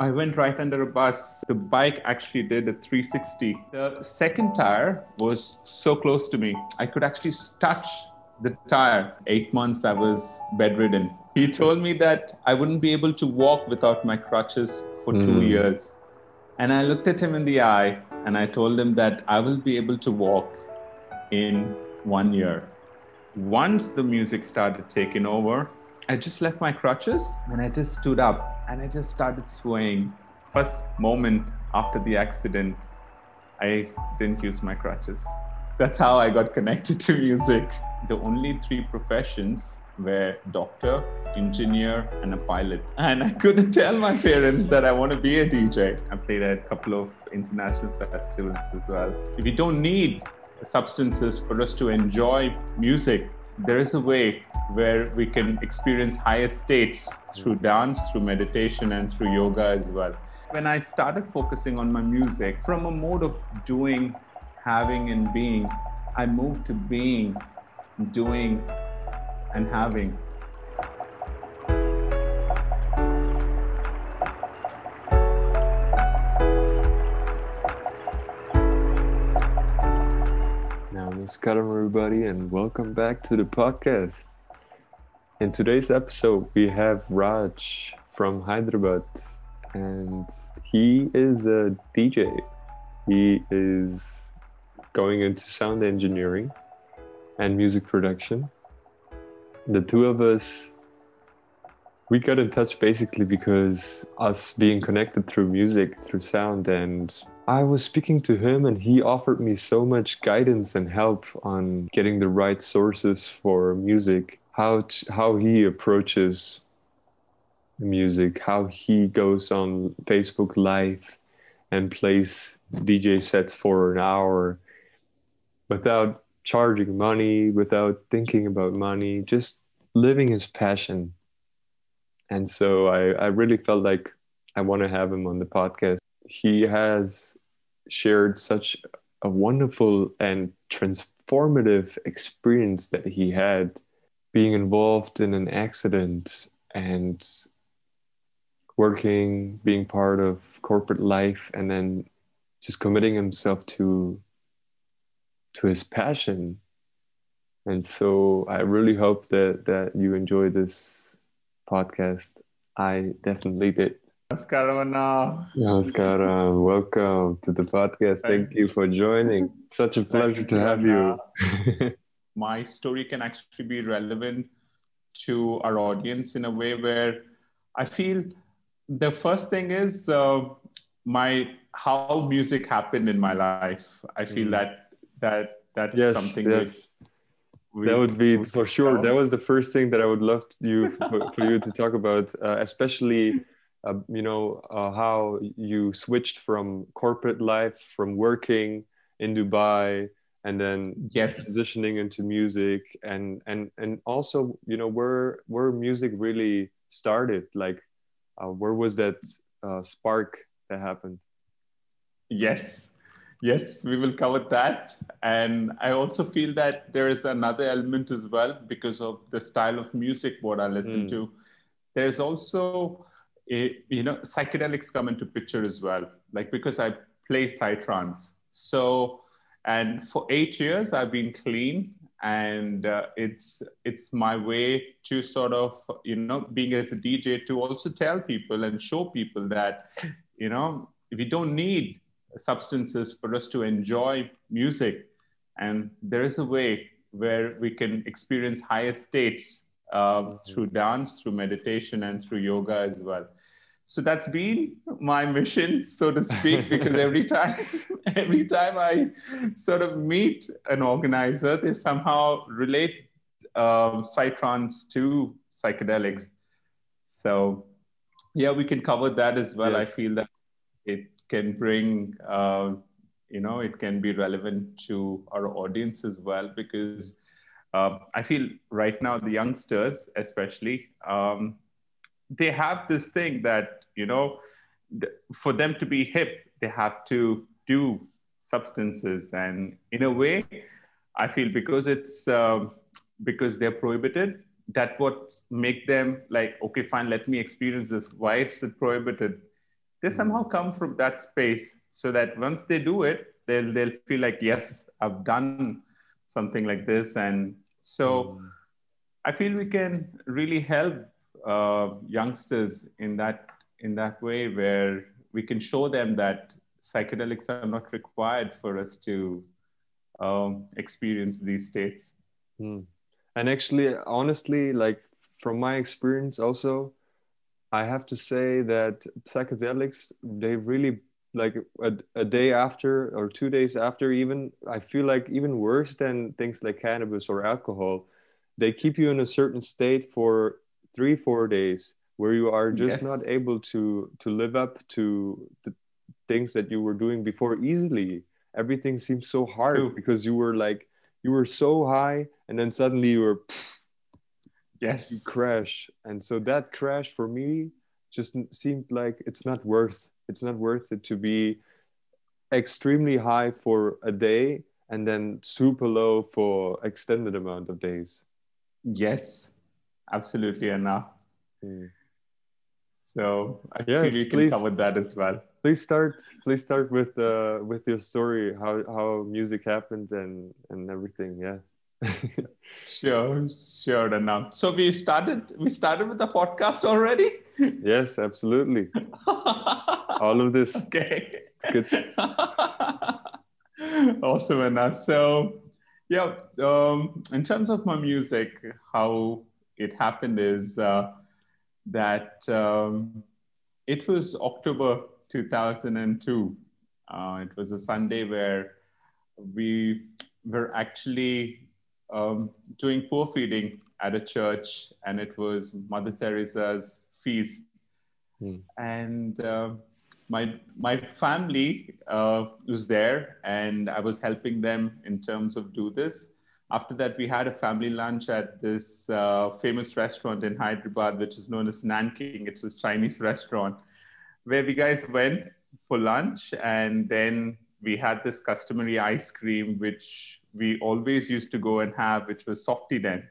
I went right under a bus. The bike actually did a 360. The second tire was so close to me. I could actually touch the tire. 8 months I was bedridden. He told me that I wouldn't be able to walk without my crutches for 2 years. And I looked at him in the eye and I told him that I will be able to walk in 1 year. Once the music started taking over, I just left my crutches and I just stood up and I just started swaying. First moment after the accident, I didn't use my crutches. That's how I got connected to music. The only three professions were doctor, engineer, and a pilot. And I couldn't tell my parents that I want to be a DJ. I played at a couple of international festivals as well. We don't need substances for us to enjoy music. There is a way where we can experience higher states through dance, through meditation, and through yoga as well. When I started focusing on my music, from a mode of doing, having, and being, I moved to being, doing, and having. Namaskaram everybody and welcome back to the podcast. In today's episode we have Raj from Hyderabad and he is a DJ. He is going into sound engineering and music production. The two of us, we got in touch basically because us being connected through music, through sound, and I was speaking to him and he offered me so much guidance and help on getting the right sources for music, how he approaches music, how he goes on Facebook Live and plays DJ sets for an hour without charging money, without thinking about money, just living his passion. And so I really felt like I want to have him on the podcast. He has shared such a wonderful and transformative experience that he had being involved in an accident and working, being part of corporate life, and then just committing himself to his passion. And so I really hope that you enjoy this podcast. I definitely did. Namaskaram. Welcome to the podcast. Thank you for joining. Such a pleasure to have you. My story can actually be relevant to our audience in a way where I feel the first thing is how music happened in my life. I feel that's something yes. That would be for sure. That was the first thing that I would love for you to talk about, especially how you switched from corporate life, from working in Dubai, and then transitioning into music, and also where music really started. Like, where was that spark that happened? Yes, we will cover that. And I also feel that there is another element as well because of the style of music what I listen to. There's also psychedelics come into picture as well, like because I play Psytrance. So, and for 8 years I've been clean, and it's my way to sort of being as a DJ to also tell people and show people that we don't need substances for us to enjoy music, and there is a way where we can experience higher states through dance, through meditation, and through yoga as well. So that's been my mission, so to speak, because every time I sort of meet an organizer, they somehow relate Psytrance to psychedelics. So yeah, we can cover that as well. Yes. I feel that it can bring, it can be relevant to our audience as well, because I feel right now the youngsters, especially, they have this thing that, for them to be hip, they have to do substances. And in a way, I feel because because they're prohibited, that what make them like, okay, fine, let me experience this. Why is it prohibited? they somehow come from that space, so that once they do it, they'll feel like, yes, I've done something like this. And so I feel we can really help youngsters in that way, where we can show them that psychedelics are not required for us to experience these states. And actually, honestly, like from my experience also, I have to say that psychedelics, they really, like a day after or 2 days after, even, I feel like even worse than things like cannabis or alcohol, they keep you in a certain state for 3 4 days where you are just Yes, not able to live up to the things that you were doing before easily. Everything seems so hard true. because you were like, you were so high, and then suddenly you were, you Yes, crash. And so that crash for me just seemed like it's not worth it to be extremely high for a day and then super low for extended amount of days. yes, absolutely enough. Mm. So I feel Yes, you can cover please, that as well. please start with your story, how music happened and everything. Yeah. Sure, sure enough. So we started with the podcast already? Yes, absolutely. All of this. Okay. It's good. Awesome enough. So yeah, in terms of my music, how it happened is that it was October 2002. It was a Sunday where we were actually doing poor feeding at a church, and it was Mother Teresa's feast. Mm. And my family was there, and I was helping them in terms of do this. After that, we had a family lunch at this famous restaurant in Hyderabad, which is known as Nanking. It's this Chinese restaurant where we guys went for lunch, and then we had this customary ice cream, which we always used to go and have, which was Softy Den.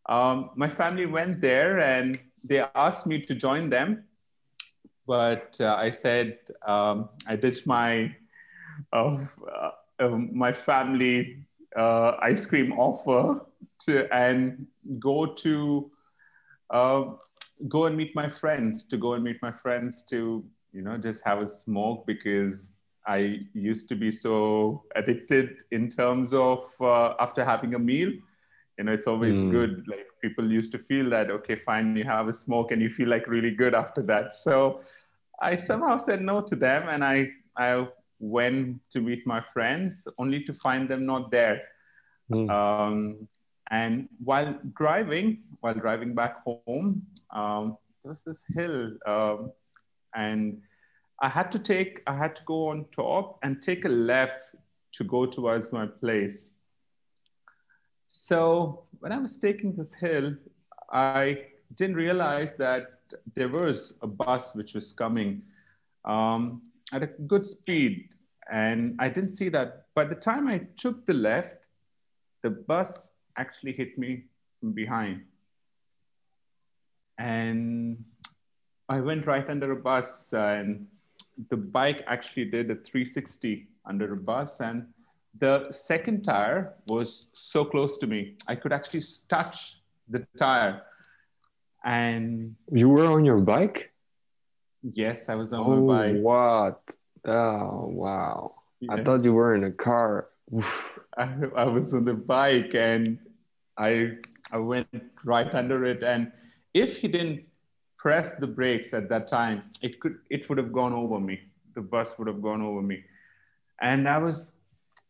My family went there and they asked me to join them, but I said I ditched uh, my family ice cream offer and go to uh, go and meet my friends, to just have a smoke, because I used to be so addicted in terms of after having a meal. It's always Mm. good. Like, people used to feel that, okay, fine, you have a smoke and you feel like really good after that. So I somehow said no to them, and I went to meet my friends only to find them not there. Mm. And while driving back home, there was this hill, and I had to go on top and take a left to go towards my place. So when I was taking this hill, I didn't realize that there was a bus which was coming at a good speed, and I didn't see that. By the time I took the left, the bus actually hit me from behind, and I went right under a bus, and the bike actually did a 360 under a bus, and the second tire was so close to me. I could actually touch the tire. And You were on your bike? yes, I was on my Oh, bike. what? Oh, wow. I thought you Yes, were in a car. Oof. I was on the bike, and I I went right under it. And if he didn't press the brakes at that time, it would have gone over me. The bus would have gone over me. And I was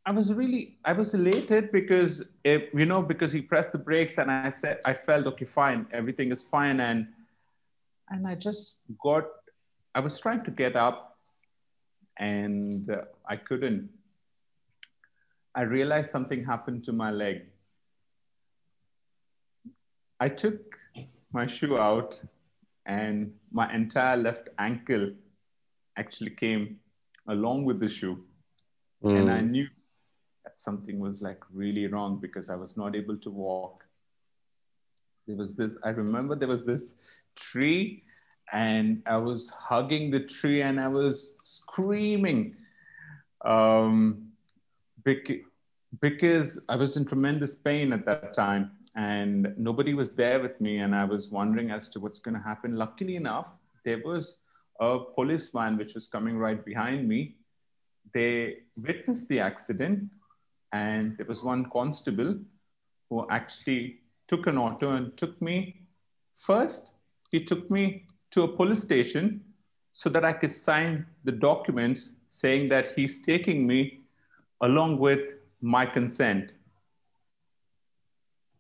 elated because because he pressed the brakes, and I felt, okay, fine, everything is fine. And I was trying to get up, and I couldn't. I realized something happened to my leg. I took my shoe out, and my entire left ankle actually came along with the shoe. And I Mm. knew that something was like really wrong, because I was not able to walk. I remember there was this tree, and I was hugging the tree and I was screaming um, bec- because I was in tremendous pain at that time and nobody was there with me. And I was wondering as to what's going to happen. Luckily enough, there was a police van which was coming right behind me. They witnessed the accident, and there was one constable who actually took an auto and took me. First, he took me to a police station so that I could sign the documents saying that he's taking me along with my consent.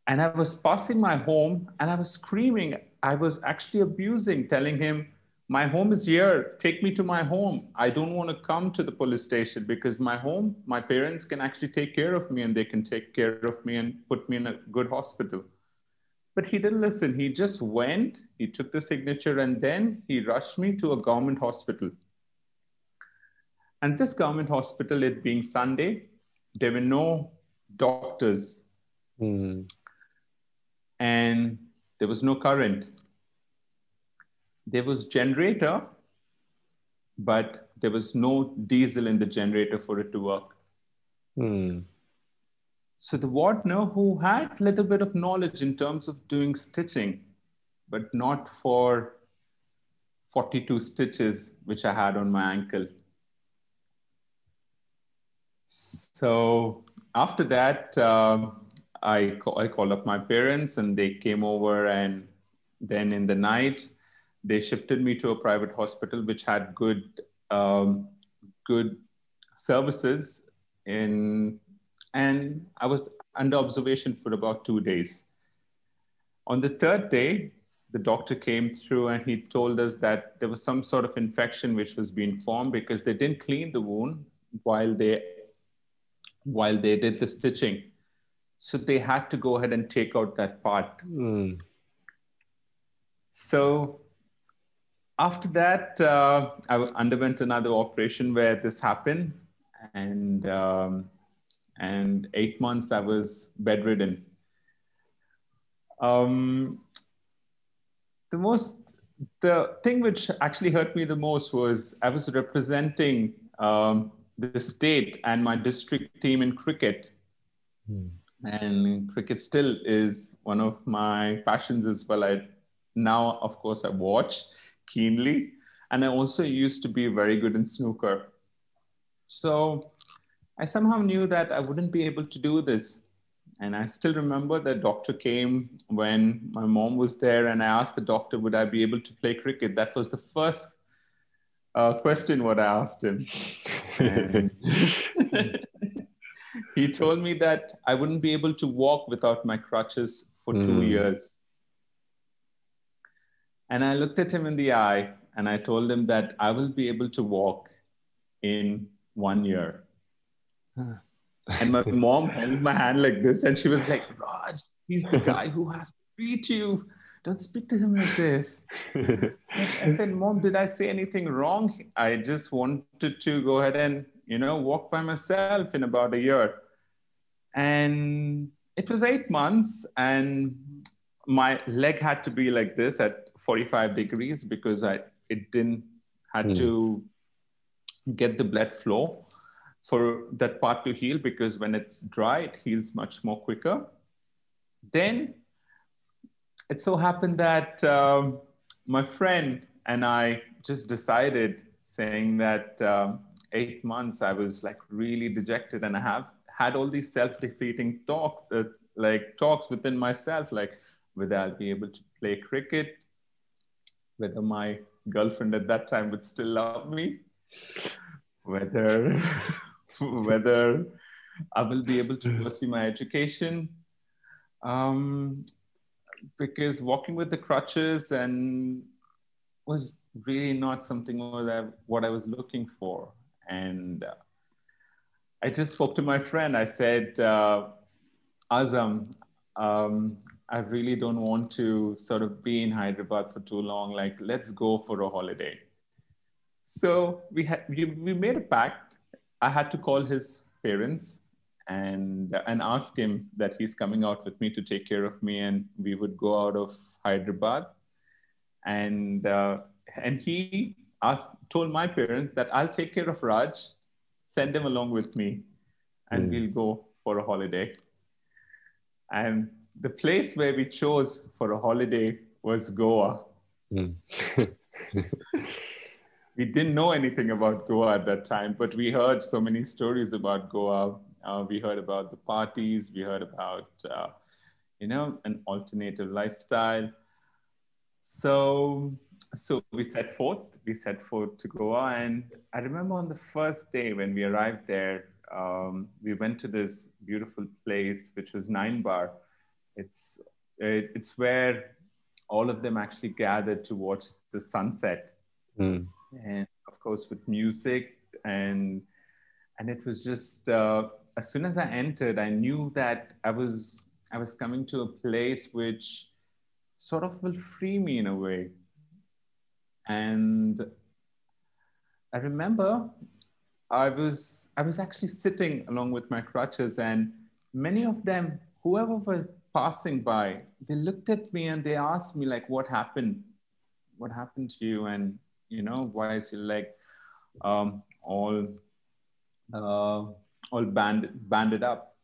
And I was passing my home and I was screaming. I was actually abusing, telling him, my home is here. Take me to my home. I don't want to come to the police station because my home, my parents can actually take care of me and they can take care of me and put me in a good hospital. But he didn't listen. He just went, he took the signature, and then he rushed me to a government hospital. And this government hospital, it being Sunday, there were no doctors and there was no current. There was generator, but there was no diesel in the generator for it to work. So the wardner, who had a little bit of knowledge in terms of doing stitching, but not for 42 stitches, which I had on my ankle. So after that, I called up my parents and they came over, and then in the night, they shifted me to a private hospital which had good services and I was under observation for about 2 days. On the third day, the doctor came through and he told us that there was some sort of infection which was being formed because they didn't clean the wound while they did the stitching. So they had to go ahead and take out that part. So after that, I underwent another operation where this happened, and 8 months I was bedridden. The thing which actually hurt me the most was I was representing the state and my district team in cricket. And cricket still is one of my passions as well. Now, of course, I watch keenly, and I also used to be very good in snooker. So I somehow knew that I wouldn't be able to do this. And I still remember the doctor came when my mom was there, and I asked the doctor, would I be able to play cricket? That was the first question what I asked him. And he told me that I wouldn't be able to walk without my crutches for 2 years. And I looked at him in the eye and I told him that I will be able to walk in 1 year. And my mom held my hand like this and she was like, Raj, he's the guy who has to beat you. Don't speak to him like this. I said, Mom, did I say anything wrong? I just wanted to go ahead and, walk by myself in about a year. And it was 8 months and my leg had to be like this at 45 degrees because it didn't had to get the blood flow for that part to heal, because when it's dry, it heals much more quicker. Then it so happened that my friend and I just decided, saying that 8 months I was like really dejected, and I have had all these self-defeating talks within myself, like whether I'll be able to play cricket, whether my girlfriend at that time would still love me, whether I will be able to pursue my education. Because walking with the crutches and was really not something what I was looking for. And I just spoke to my friend. I said, Azam, I really don't want to sort of be in Hyderabad for too long. Like, let's go for a holiday. So we made a pact. I had to call his parents and ask him that he's coming out with me to take care of me, and we would go out of Hyderabad. And and he told my parents that I'll take care of Raj, send him along with me, and we'll go for a holiday. And the place where we chose for a holiday was Goa. We didn't know anything about Goa at that time, but we heard so many stories about Goa. We heard about the parties, we heard about, an alternative lifestyle. So, we set forth to Goa. And I remember on the first day when we arrived there, we went to this beautiful place, which was Nine Bar. It's where all of them actually gathered to watch the sunset. And of course with music, and it was just as soon as I entered, I knew that I was coming to a place which sort of will free me in a way. And I remember I was actually sitting along with my crutches, and many of them, whoever was passing by, they looked at me and they asked me like, what happened to you? And why is your leg all banded up?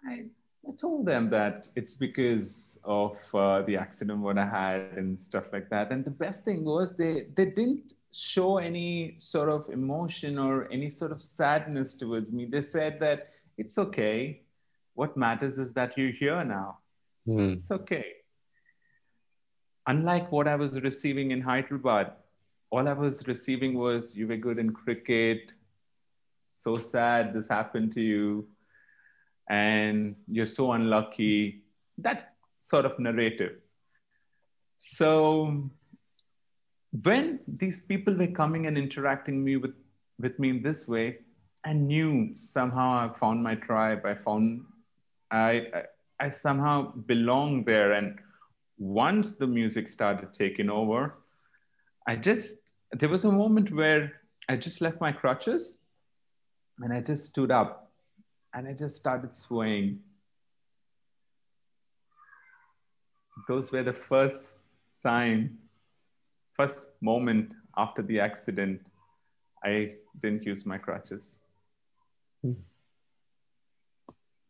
I told them that it's because of the accident what I had and stuff like that. And the best thing was they didn't show any sort of emotion or any sort of sadness towards me. They said that it's okay. What matters is that you're here now. It's okay. Unlike what I was receiving in Hyderabad, all I was receiving was, you were good in cricket, so sad this happened to you, and you're so unlucky. That sort of narrative. So when these people were coming and interacting with me in this way, I knew somehow I found my tribe. I somehow belonged there. And once the music started taking over, there was a moment where I just left my crutches and I just stood up and I just started swaying. Those were the first moment after the accident, I didn't use my crutches.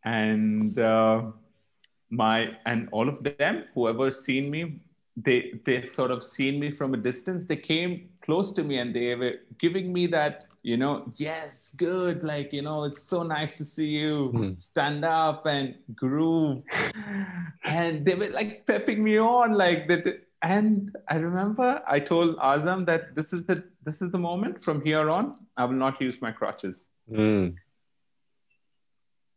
And all of them, whoever seen me, they sort of seen me from a distance. They came close to me and they were giving me that, yes, good, like, it's so nice to see you. Stand up and groove. And they were like pepping me on like that. And I remember I told Azam that this is the moment. From here on, I will not use my crutches.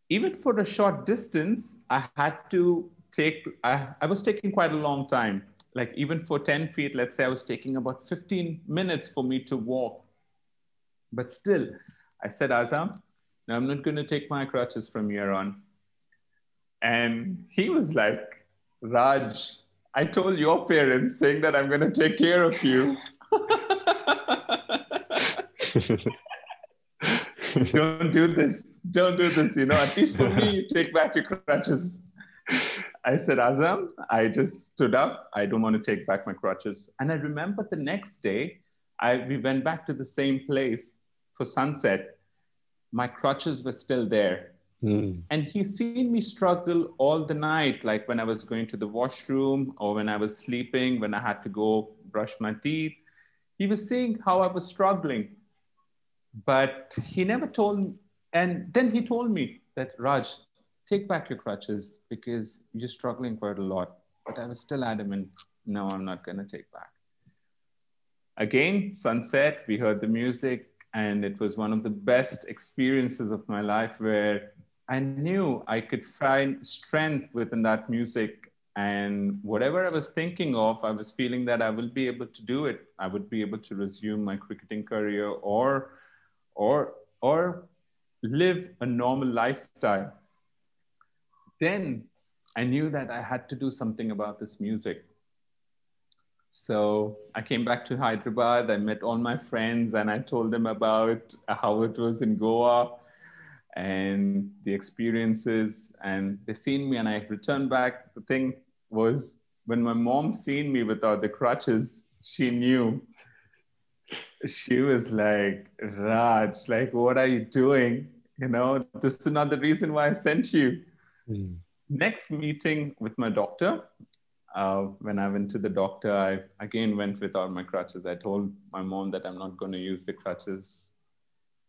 Even for a short distance, I was taking quite a long time. Like even for 10 feet, let's say I was taking about 15 minutes for me to walk. But still, I said, Azam, no, I'm not going to take my crutches from here on. And he was like, Raj, I told your parents saying that I'm going to take care of you. Don't do this. At least for me, you take back your crutches. I said, Azam, I just stood up. I don't want to take back my crutches. And I remember the next day, we went back to the same place for sunset. My crutches were still there. And he's seen me struggle all the night, like when I was going to the washroom or when I was sleeping, when I had to go brush my teeth. He was seeing how I was struggling. But he never told me. And then he told me that, Raj, take back your crutches because you're struggling quite a lot. But I was still adamant, no, I'm not going to take back. Again, sunset, we heard the music, and it was one of the best experiences of my life where I knew I could find strength within that music. And whatever I was thinking of, I was feeling that I will be able to do it. I would be able to resume my cricketing career or live a normal lifestyle. Then I knew that I had to do something about this music. So I came back to Hyderabad. I met all my friends and I told them about how it was in Goa and the experiences. And they seen me and I returned back. The thing was, when my mom seen me without the crutches, she knew. She was like, Raj, like, what are you doing? You know, this is not the reason why I sent you. Mm. Next meeting with my doctor, when I went to the doctor, I again went with all my crutches. I told my mom that I'm not going to use the crutches.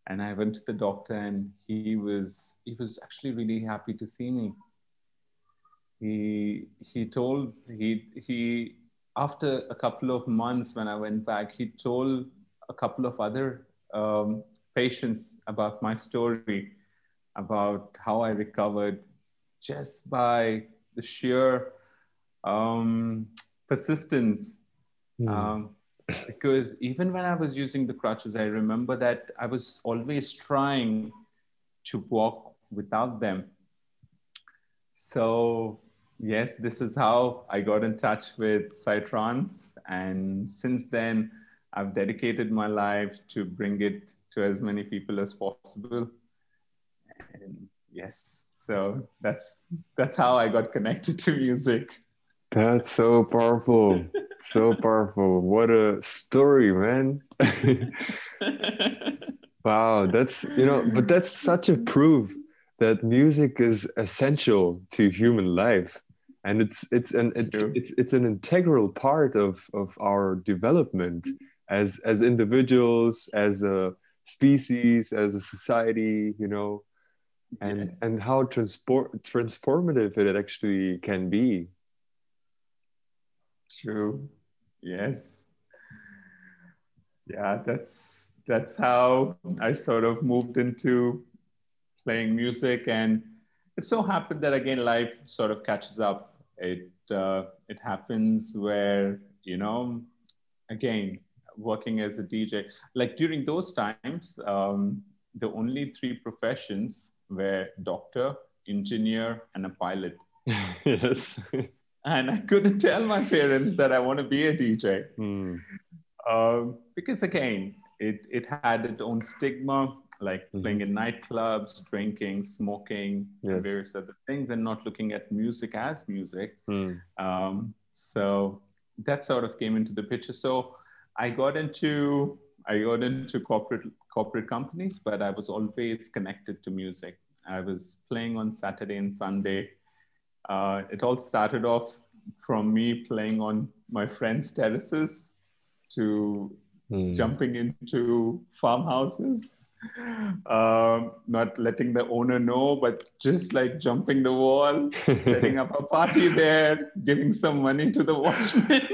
And I went to the doctor, and he was actually really happy to see me. He after a couple of months when I went back, he told a couple of other patients about my story, about how I recovered just by the sheer um, persistence. Mm. Um, because even when I was using the crutches, I remember that I was always trying to walk without them. So, yes, this is how I got in touch with Psytrance. And since then, I've dedicated my life to bring it to as many people as possible. And yes, so that's how I got connected to music. That's so powerful. So powerful. What a story, man. Wow, that's, but that's such a proof that music is essential to human life. And True. it's an integral part of our development as individuals, as a species, as a society, Yes, and how transformative it actually can be. true. Yes. Yeah, that's how I sort of moved into playing music, and it so happened that again life sort of catches up. It happens where again working as a DJ, like during those times, the only three professions were doctor, engineer, and a pilot. Yes. And I couldn't tell my parents that I want to be a DJ. Mm. Because again, it had its own stigma, like playing Mhm. in nightclubs, drinking, smoking, and Yes. various other things, and not looking at music as music. Mm. So that sort of came into the picture. So I got into I got into corporate companies, but I was always connected to music. I was playing on Saturday and Sunday. It all started off from me playing on my friends' terraces to Mm. jumping into farmhouses, not letting the owner know, but just like jumping the wall, setting up a party there, giving some money to the watchman.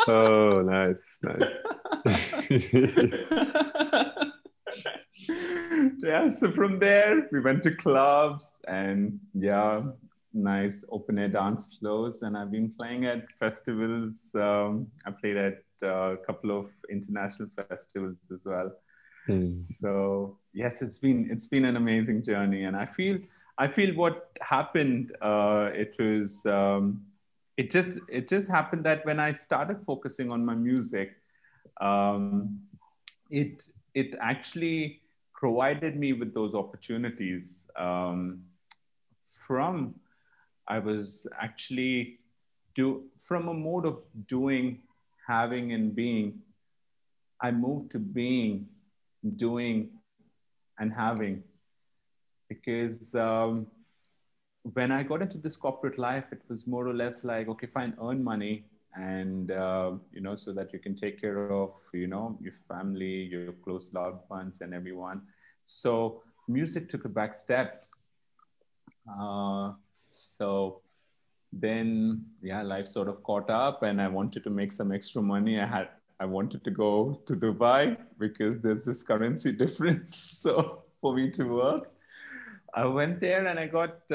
Oh, nice, nice. Yeah, so from there we went to clubs and yeah, nice open air dance floors. And I've been playing at festivals. I played at a couple of international festivals as well. Mm. So yes, it's been an amazing journey, and I feel what happened. It just happened that when I started focusing on my music, um, it actually provided me with those opportunities. From I was actually do from a mode of doing, having, and being. I moved to being, doing, and having, because when I got into this corporate life, it was more or less like, okay, fine, earn money, and so that you can take care of your family, your close loved ones, and everyone. So music took a back step. So then, yeah, life sort of caught up, and I wanted to make some extra money. I wanted to go to Dubai because there's this currency difference. So for me to work, I went there, and I got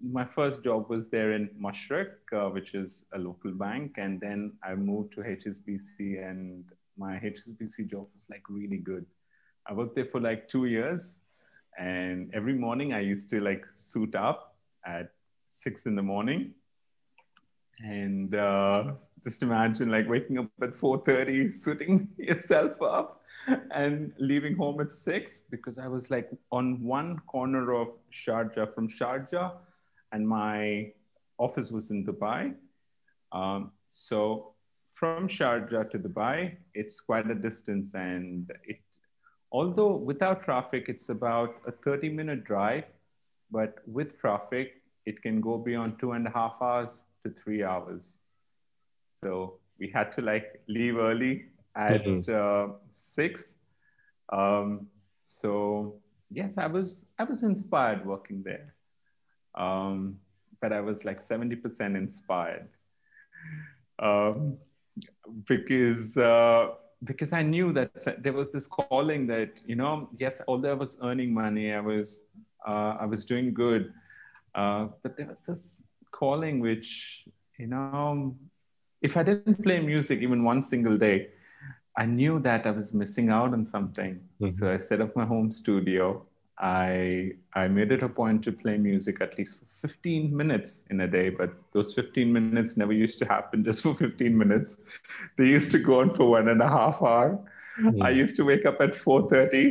my first job was there in Mashreq, which is a local bank. And then I moved to HSBC, and my HSBC job was like really good. I worked there for like 2 years, and every morning I used to like suit up at 6 in the morning, and just imagine like waking up at 4:30, suiting yourself up, and leaving home at 6, because I was like on one corner of Sharjah, from Sharjah, and my office was in Dubai. So from Sharjah to Dubai, it's quite a distance, and although without traffic, it's about a 30-minute drive, but with traffic, it can go beyond 2.5 hours to 3 hours. So we had to like leave early Mhm. at 6. Um, so yes, I was inspired working there, but I was like 70% inspired. Um, because because I knew that there was this calling that, yes, although I was earning money, I was doing good, but there was this calling which, if I didn't play music even one single day, I knew that I was missing out on something. So Mhm. I set up my home studio. I made it a point to play music at least for 15 minutes in a day, but those 15 minutes never used to happen just for 15 minutes. They used to go on for 1.5 hours. I Mhm. used to wake up at 4:30,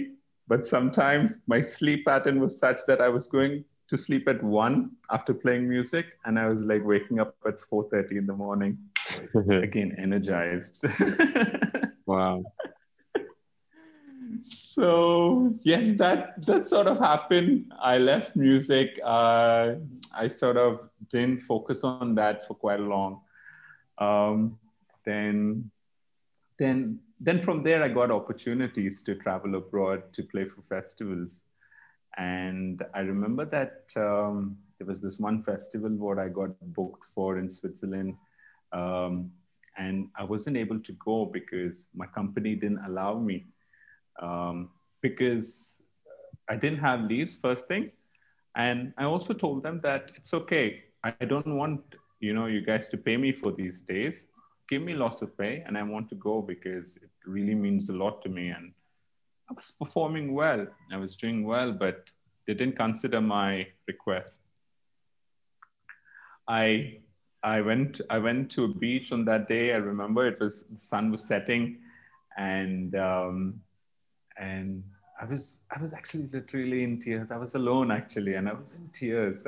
but sometimes my sleep pattern was such that I was going to sleep at 1 after playing music, and I was like waking up at 4:30 in the morning, again energized. Wow. So yes, that sort of happened. I left music. I sort of didn't focus on that for quite long. Um, then then from there, I got opportunities to travel abroad to play for festivals. And I remember that there was this one festival where I got booked for in Switzerland. Um, and I wasn't able to go because my company didn't allow me, um, because I didn't have leaves first thing, and I also told them that it's okay. I don't want you guys to pay me for these days. Give me lots of pay, and I want to go because it really means a lot to me. And I was performing well. I was doing well, but they didn't consider my request. I I went to a beach on that day. I remember the sun was setting, and and I was actually literally in tears. I was alone actually, and I was in tears.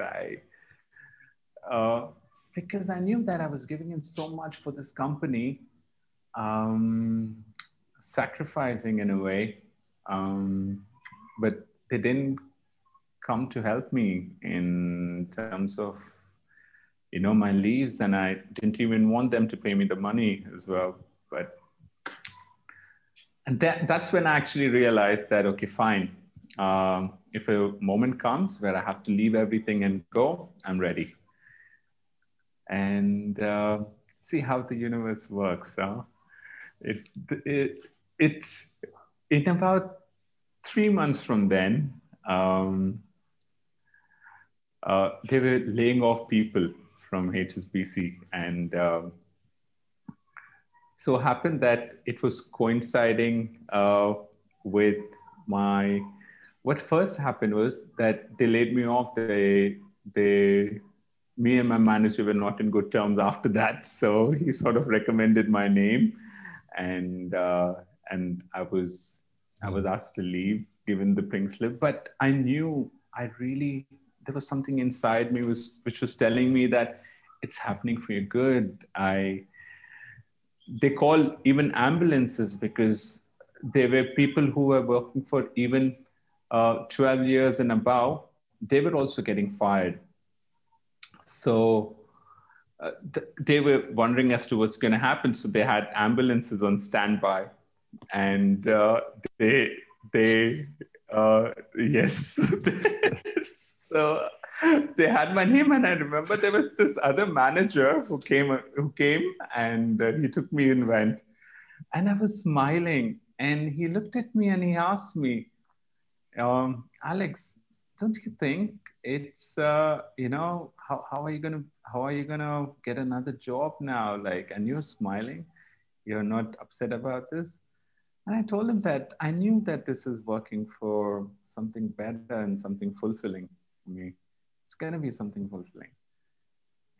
Uh, because I knew that I was giving in so much for this company, um, sacrificing in a way, but they didn't come to help me in terms of my leaves, and I didn't even want them to pay me the money as well. But and that's when I actually realized that, okay, fine. If a moment comes where I have to leave everything and go, I'm ready. And see how the universe works. Huh? It, it, it's in about 3 months from then, um, they were laying off people from HSBC. And so happened that it was coinciding with my what first happened was that they laid me off. They Me and my manager were not in good terms after that, so he sort of recommended my name, and I was asked to leave given the pink slip. But I knew I really there was something inside me which was telling me that it's happening for your good. I They call even ambulances because there were people who were working for even 12 years and above. They were also getting fired. So they were wondering as to what's going to happen. So they had ambulances on standby, and they yes. So they had my name, and I remember there was this other manager who came, and he took me and went, and I was smiling, and he looked at me and he asked me, Alex, don't you think it's how are you gonna get another job now? Like, and you're smiling, you're not upset about this. And I told him that I knew that this is working for something better and something fulfilling for me. It's gonna be something fulfilling.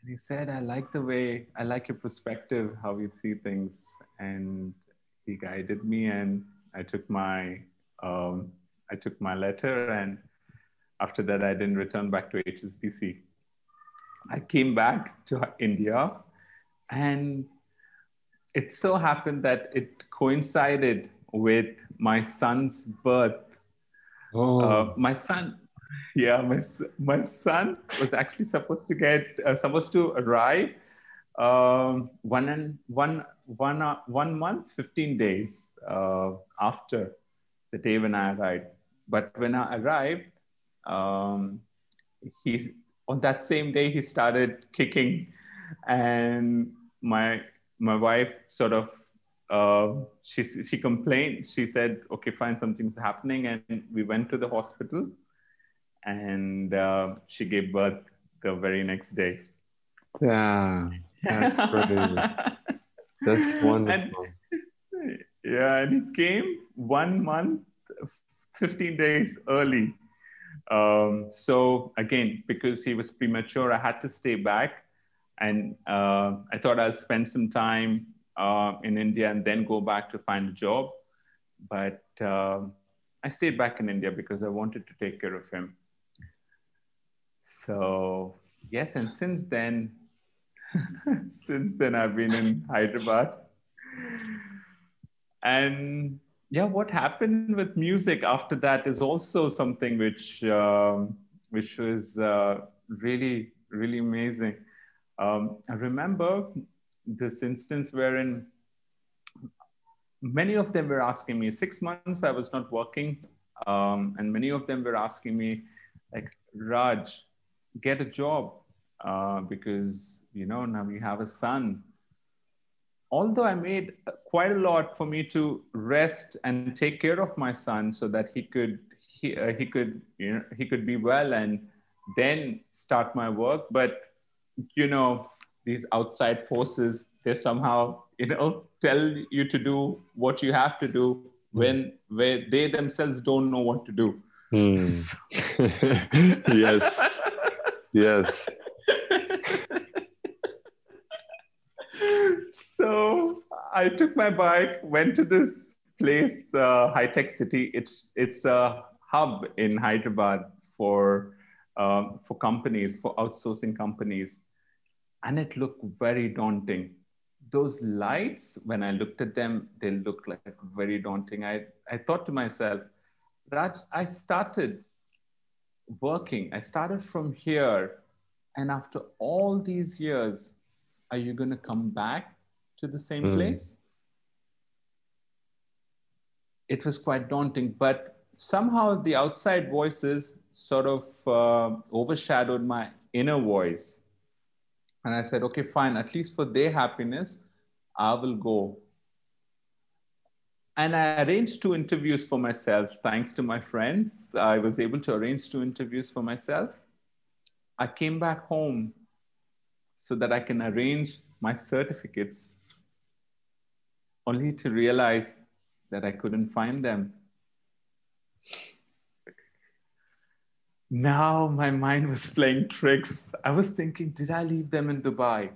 And he said, I like your perspective, how you see things. And he guided me, and I took my, um, I took my letter. And after that, I didn't return back to HSBC. I came back to India, and it so happened that it coincided with my son's birth. Oh, My son, yeah, my son was actually supposed to arrive 1 month, 15 days after the day when I arrived. But when I arrived, um, he on that same day he started kicking, and my wife sort of she complained. She said, "Okay, fine, something's happening," and we went to the hospital, and she gave birth the very next day. damn, that's crazy. That's And wonderful. yeah, and he came 1 month, 15 days early. So again, because he was premature, I had to stay back, and I thought I'll spend some time in India and then go back to find a job. But I stayed back in India because I wanted to take care of him. So yes, and since then, since then I've been in Hyderabad, and yeah, what happened with music after that is also something which was really amazing. I remember this instance wherein many of them were asking me, 6 months I was not working, and many of them were asking me, like, Raj, get a job, because now you have a son. Although I made quite a lot for me to rest and take care of my son so that he could be well and then start my work. But these outside forces, they somehow tell you to do what you have to do when where they themselves don't know what to do. Hmm. Yes, yes. So I took my bike, went to this place, high tech city. It's a hub in Hyderabad for companies, for outsourcing companies, and it looked very daunting. Those lights, when I looked at them, they looked like very daunting. I thought to myself, Raj, I started working. I started from here, and after all these years, are you going to come back to the same Hmm. place? It was quite daunting, but somehow the outside voices sort of overshadowed my inner voice. And I said, okay, fine, at least for their happiness, I will go. And I arranged 2 interviews for myself. Thanks to my friends, I was able to arrange 2 interviews for myself. I came back home so that I can arrange my certificates, only to realize that I couldn't find them. Now my mind was playing tricks. I was thinking, did I leave them in Dubai?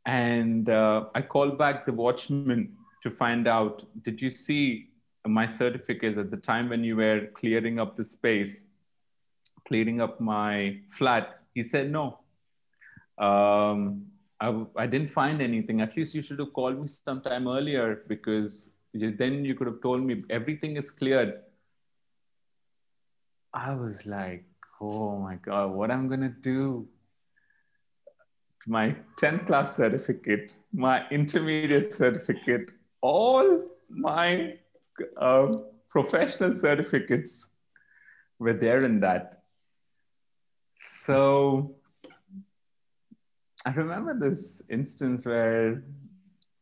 And I called back the watchman to find out, did you see my certificates at the time when you were clearing up the space, clearing up my flat? He said, no, I didn't find anything. At least you should have called me sometime earlier, because then you could have told me everything is cleared. I was like, oh my God, what I'm going to do? My 10th class certificate, my intermediate certificate, all my professional certificates were there in that. So I remember this instance where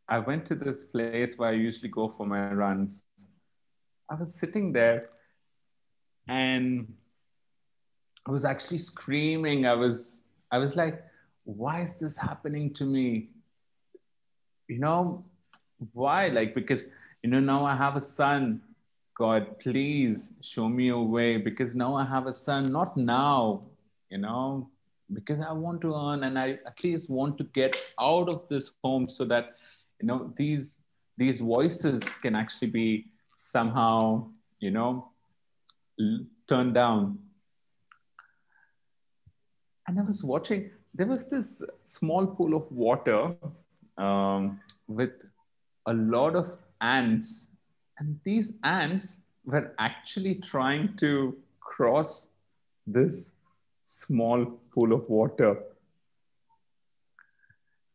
I went to this place where I usually go for my runs. I was sitting there, and I was actually screaming. I was like, why is this happening to me? You know, why? Like, because, now I have a son. God, please show me a way, because now I have a son, not now, you know, because I want to earn, and I at least want to get out of this home so that, these voices can actually be somehow, turned down. And I was watching, there was this small pool of water, with a lot of ants, and these ants were actually trying to cross this small pool of water.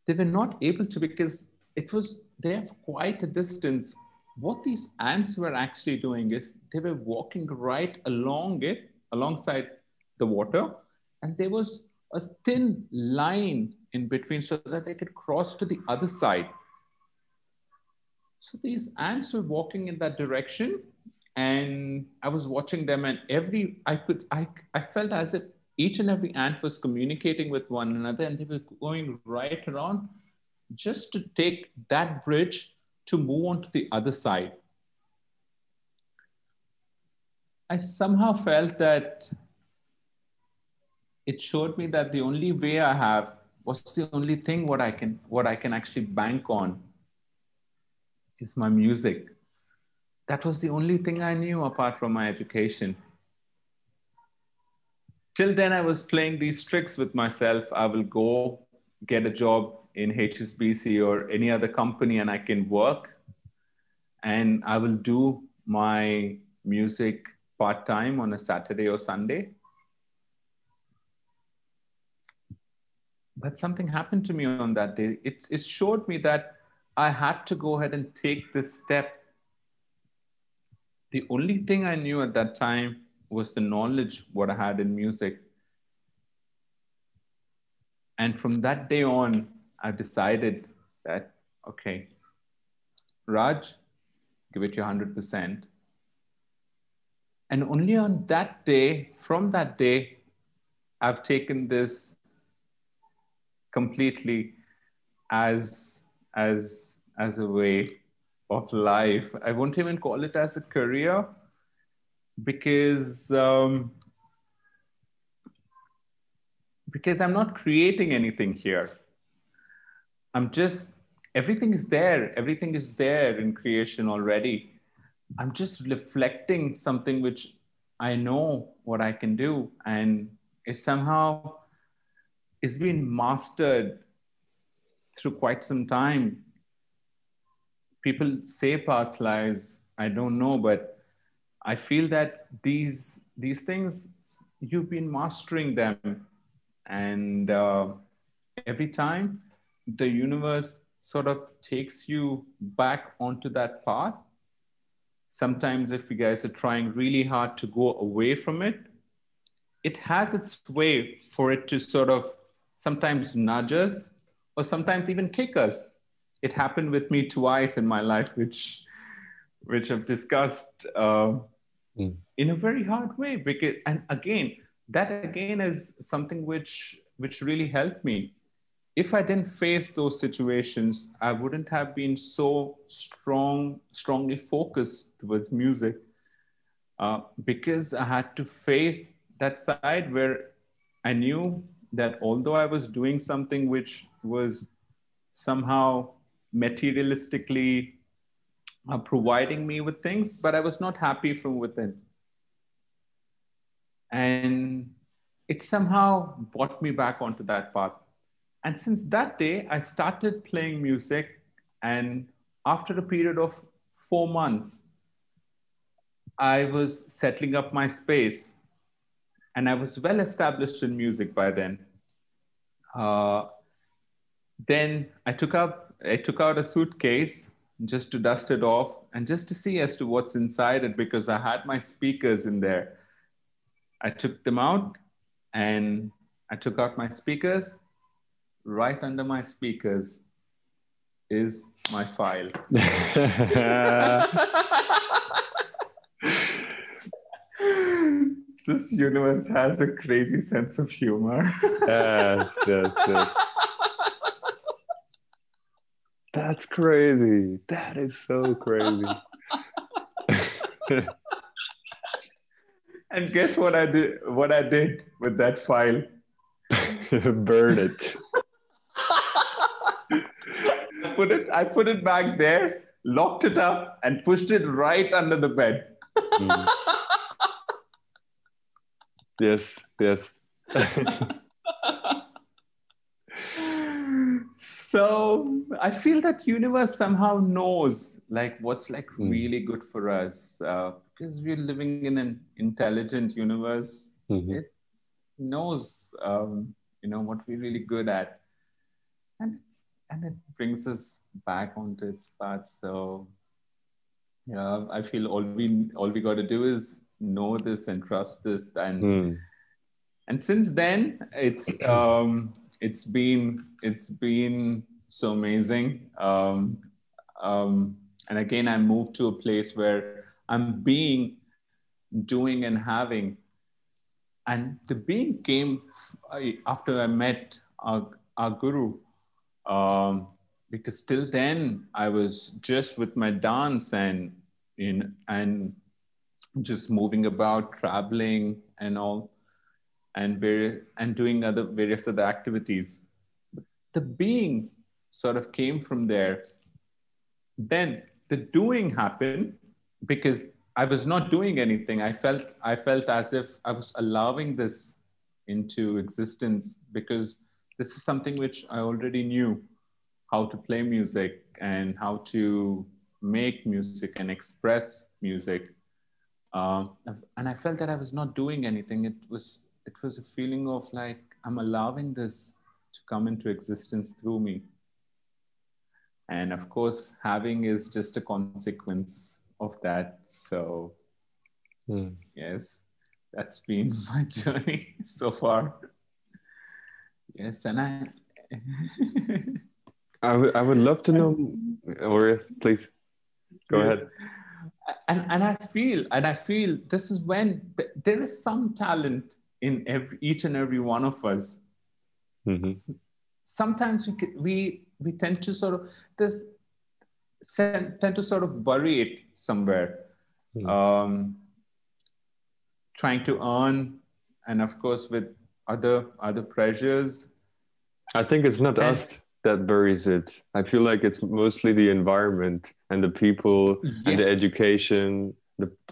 They were not able to because it was there for quite a distance. What these ants were actually doing is they were walking right along it, alongside the water, and there was a thin line in between so that they could cross to the other side. So these ants were walking in that direction, and I was watching them, and I felt as if each and every ant was communicating with one another, and they were going right around just to take that bridge to move on to the other side. I somehow felt that it showed me that the only way I have was the only thing what I can actually bank on is my music. That was the only thing I knew apart from my education. Till then, I was playing these tricks with myself. I will go get a job in HSBC or any other company and I can work, and I will do my music part-time on a Saturday or Sunday. But something happened to me on that day. It showed me that I had to go ahead and take this step. The only thing I knew at that time was the knowledge what I had in music. And from that day on, I decided that, okay, Raj, give it your 100%. And only on that day, from that day, I've taken this completely as a way of life. I won't even call it as a career because I'm not creating anything here. Everything is there. Everything is there in creation already. I'm just reflecting something which I know what I can do. And it somehow is being mastered through quite some time. People say past lives, I don't know, but I feel that these things, you've been mastering them. And every time the universe sort of takes you back onto that path. Sometimes if you guys are trying really hard to go away from it, it has its way for it to sort of sometimes nudge us or sometimes even kick us. It happened with me twice in my life, which I've discussed in a very hard way. Because, and again, that again is something which really helped me. If I didn't face those situations, I wouldn't have been so strongly focused towards music, because I had to face that side where I knew that although I was doing something which was somehow materialistically providing me with things, but I was not happy from within. And it somehow brought me back onto that path. And since that day, I started playing music. And after a period of 4 months, I was settling up my space. And I was well established in music by then. Then I took out a suitcase just to dust it off and just to see as to what's inside it, because I had my speakers in there. I took them out and I took out my speakers. Right under my speakers is my file. This universe has a crazy sense of humor. Yes. That's crazy. That is so crazy. And guess what I did? What I did with that file? Burn it. I put it back there, locked it up, and pushed it right under the bed. Yes. So I feel that universe somehow knows like what's like Mm. really good for us, because we're living in an intelligent universe. Mm-hmm. It knows, what we're really good at, and it brings us back onto its path. So yeah, I feel all we got to do is know this and trust this, Mm. and since then it's been so amazing. And again, I moved to a place where I'm being, doing, and having, and the being came after I met our guru. um, because till then I was just with my dance and just moving about, traveling and all, and doing other various other activities. The being sort of came from there. Then the doing happened because I was not doing anything. I felt as if I was allowing this into existence, because this is something which I already knew how to play music and how to make music and express music. um, and I felt that I was not doing anything. It was a feeling of like I'm allowing this to come into existence through me, and of course, having is just a consequence of that. So Mm. yes, that's been my journey so far. Yes, and I. I would love to know, or yes, please go Yeah. ahead. And I feel this is when there is some talent in each and every one of us. Mm-hmm. Sometimes we tend to sort of this tend to sort of bury it somewhere, Mm. um, trying to earn, and of course with other pressures. I think it's not And us that buries it. I feel like it's mostly the environment and the people and the yes, education,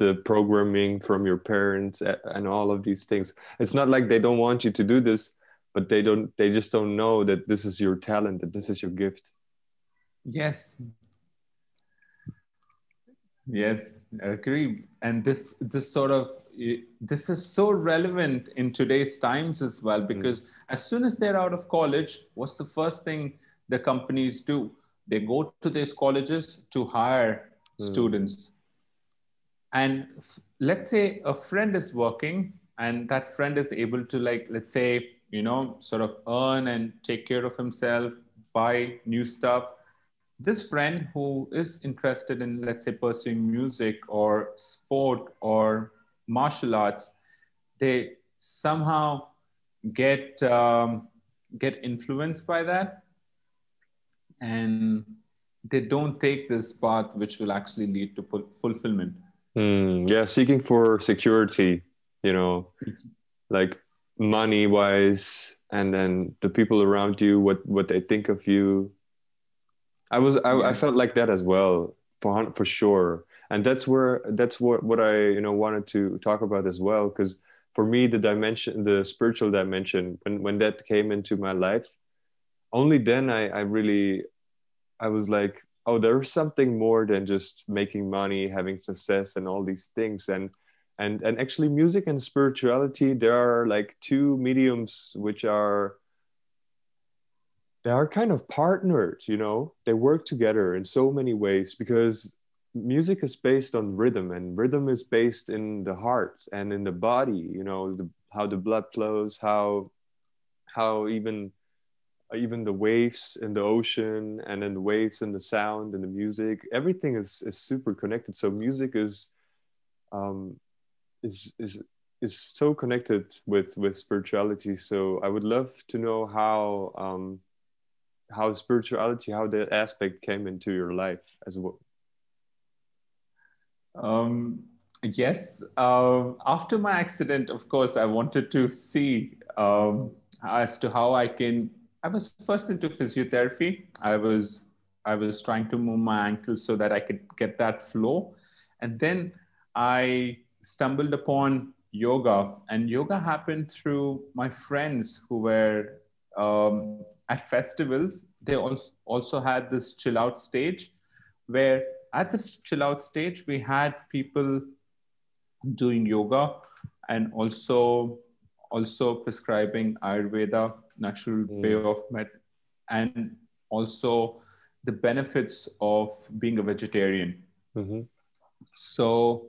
the programming from your parents and all of these things. It's not like they don't want you to do this, but they just don't know that this is your talent, that this is your gift. yes, yes, I agree. And this sort of this is so relevant in today's times as well, Mm. because as soon as they're out of college, what's the first thing the companies do? They go to these colleges to hire Mm. students. And let's say a friend is working, and that friend is able to, like, let's say, sort of earn and take care of himself, buy new stuff. This friend who is interested in, let's say, pursuing music or sport or martial arts, they somehow get get influenced by that, and they don't take this path which will actually lead to fulfillment. Mm. Yeah, seeking for security, you know, like money wise, and then the people around you, what they think of you. I felt Yes. like that as well, for sure. And that's what I wanted to talk about as well, because for me the spiritual dimension, when that came into my life, only then I really, I was like, oh, there's something more than just making money, having success, and all these things. And actually, music and spirituality, there are like two mediums which are, they are kind of partnered, they work together in so many ways, because music is based on rhythm, and rhythm is based in the heart and in the body, how the blood flows, how even the waves in the ocean, and then the waves and the sound and the music, everything is super connected. So music um is is is so connected with spirituality. So I would love to know how spirituality, how that aspect came into your life as well. Um, yes. After my accident, of course, I wanted to see as to how I can. I was first into physiotherapy. I was trying to move my ankles so that I could get that flow, and then I stumbled upon yoga, and yoga happened through my friends who were at festivals, they also had this chill out stage, where at this chill out stage, we had people doing yoga and also prescribing Ayurveda, natural way of and also the benefits of being a vegetarian. So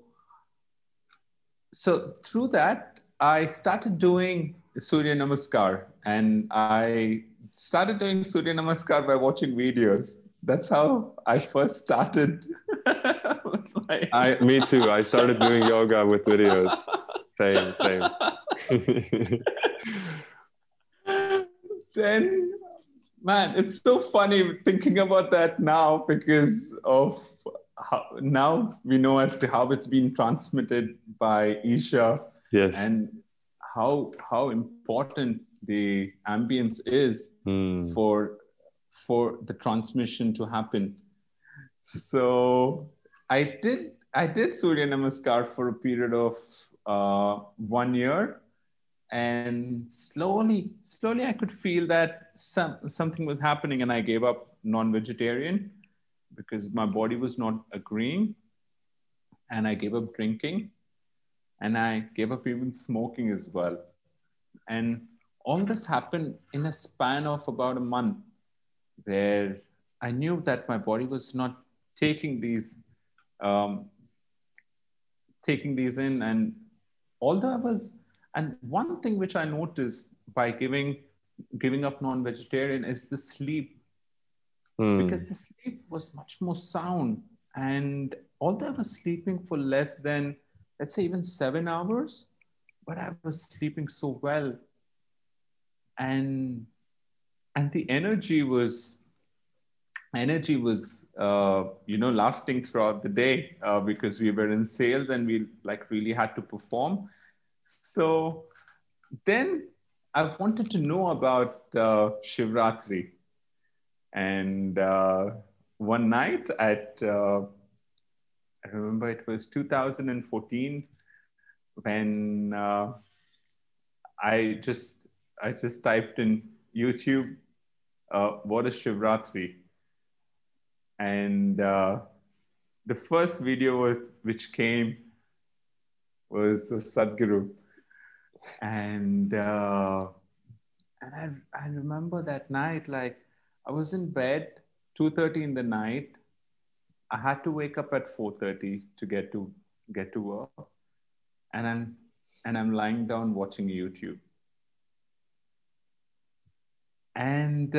through that, I started doing Surya Namaskar, and I started doing Surya Namaskar by watching videos. That's how I first started. Me too. I started doing yoga with videos. Same. Then, man, it's so funny thinking about that now, because of how now we know as to how it's been transmitted by Isha. Yes. And how important the ambience is for the transmission to happen. So I did Surya Namaskar for a period of 1 year, and slowly I could feel that something was happening, and I gave up non-vegetarian because my body was not agreeing, and I gave up drinking, and I gave up even smoking as well. And all this happened in a span of about a month, where I knew that my body was not taking these in. And although I was, and one thing which I noticed by giving up non-vegetarian is the sleep, because the sleep was much more sound. And although I was sleeping for less than, let's say, even 7 hours, but I was sleeping so well. And the energy was lasting throughout the day, because we were in sales and we really had to perform. So then I wanted to know about Shivratri. And one night I remember it was 2014, when I just typed in YouTube, what is Shivratri? And the first video which came was of Sadhguru. And I remember that night, I was in bed 2:30 in the night. I had to wake up at 4:30 to get to work, and I'm lying down watching YouTube. And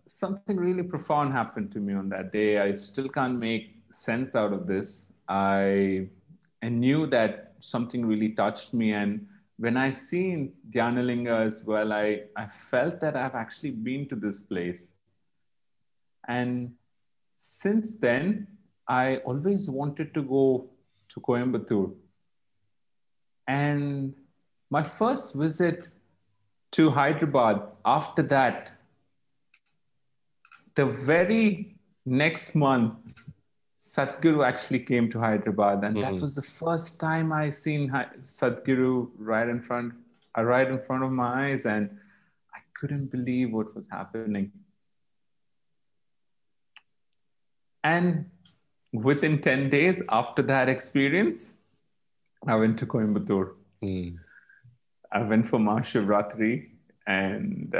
something really profound happened to me on that day. I still can't make sense out of this. I knew that something really touched me. And when I seen Dhyanalinga as well, I felt that I've actually been to this place. And since then, I always wanted to go to Coimbatore. And my first visit to Hyderabad, after that, the very next month, Sadhguru actually came to Hyderabad, and that was the first time I seen Sadhguru right in front of my eyes, and I couldn't believe what was happening. And within 10 days after that experience, I went to Coimbatore. I went for Mahashivratri, and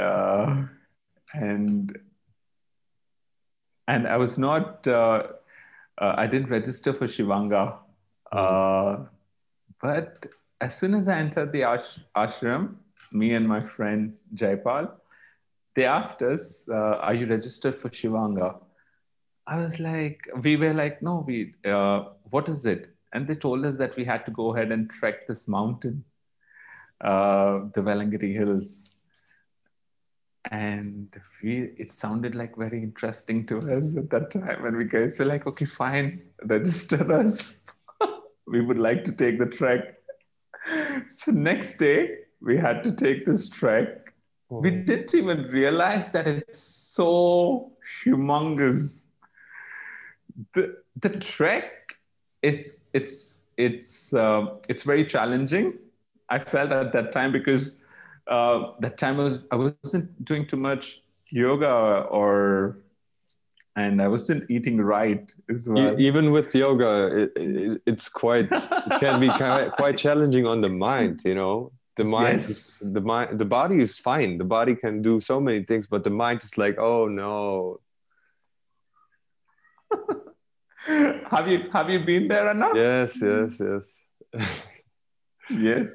I was not. I didn't register for Shivanga, but as soon as I entered the ashram, me and my friend Jaipal, they asked us, "Are you registered for Shivanga?" We were like, "No, what is it?" And they told us that we had to go ahead and trek this mountain, the Velangiri Hills. And it sounded like very interesting to us at that time. And we guys were like, "Okay, fine, register us. We would like to take the trek." So next day, we had to take this trek. We didn't even realize that it's so humongous. The trek, it's it's very challenging. I felt at that time because that time I wasn't doing too much yoga and I wasn't eating right as well. Even with yoga, it's it can be quite challenging on the mind, you know. Yes. The body is fine. The body can do so many things, but the mind is like, oh no. Have you been there enough? Yes, yes, yes. Yes.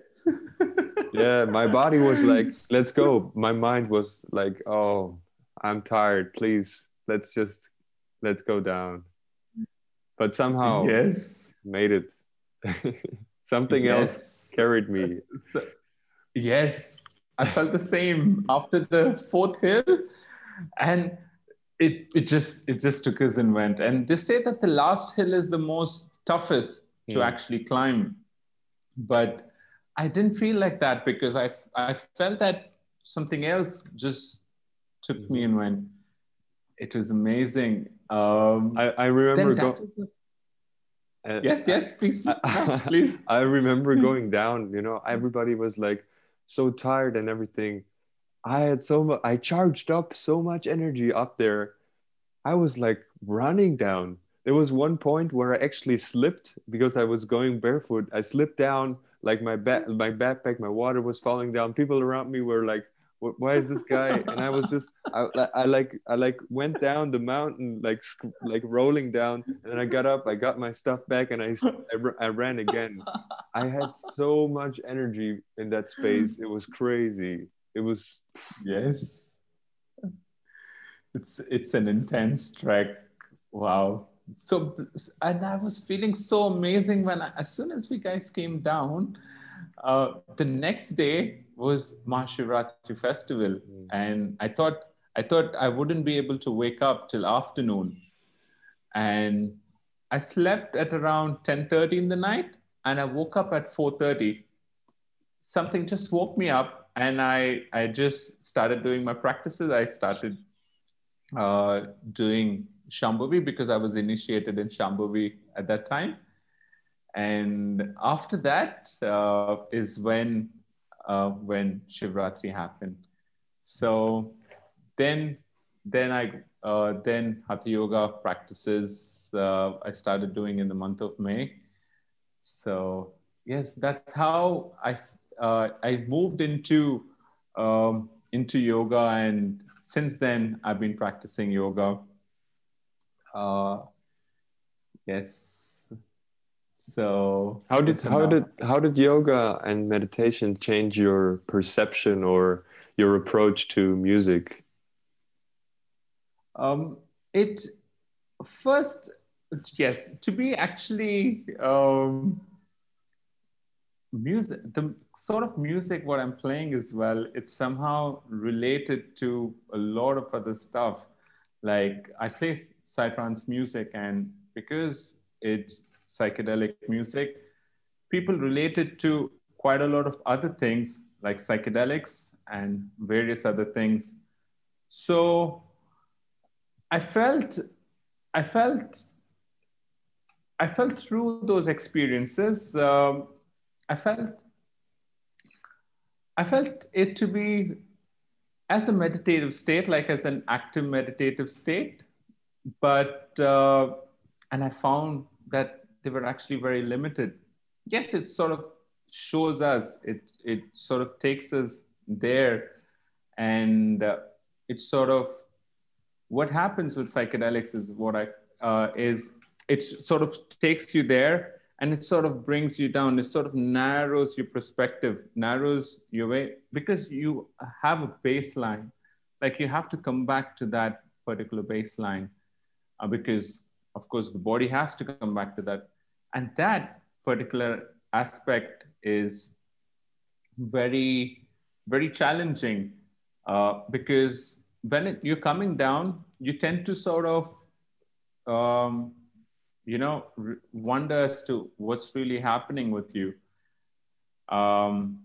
Yeah, my body was like, let's go. My mind was like, oh, I'm tired. Please, let's go down. But somehow Yes. made it. Something else Yes. carried me. So, yes. I felt the same after the fourth hill, and it just took us and went. And they say that the last hill is the most toughest to Hmm. actually climb, but I didn't feel like that because I felt that something else just took me Mhm. and went. It was amazing. I Then remember that was uh, yes, yes, please, please, no, please. I remember going down, you know, everybody was like so tired and everything. I had so much, I charged up so much energy up there. I was like running down. There was one point where I actually slipped because I was going barefoot. I slipped down, like my backpack, my water was falling down. People around me were like, Why is this guy?" And I was just, I like went down the mountain, like rolling down, and then I got up, I got my stuff back, and I ran again. I had so much energy in that space. It was crazy. It was, Yes, it's an intense trek. Wow. So, and I was feeling so amazing when as soon as we guys came down, the next day was Mahashivratri festival, and I thought I wouldn't be able to wake up till afternoon, and I slept at around 10:30 in the night, and I woke up at 4:30. Something just woke me up, and I just started doing my practices. I started doing Shambhavi because I was initiated in Shambhavi at that time. And after that is when Shivratri happened. So then then Hatha Yoga practices I started doing in the month of May. So yes, that's how I moved into yoga, and since then I've been practicing yoga. Uh, yes. So it's a now. how did yoga and meditation change your perception or your approach to music? It first, yes, to be actually music, the sort of music what I'm playing as well, it's somehow related to a lot of other stuff. Like I play Psytrance music, and because it's psychedelic music, people relate it to quite a lot of other things like psychedelics and various other things. So I felt, I felt, I felt through those experiences. I felt, I felt it to be as a meditative state, like as an active meditative state. But and I found that they were actually very limited. Yes, it sort of shows us. It sort of takes us there, and it's sort of what happens with psychedelics is what I is it sort of takes you there, and it sort of brings you down. It sort of narrows your perspective, narrows your way, because you have a baseline. Like you have to come back to that particular baseline, because of course the body has to come back to that, and that particular aspect is very very challenging, because when you're coming down, you tend to sort of um, wonder as to what's really happening with you. Um,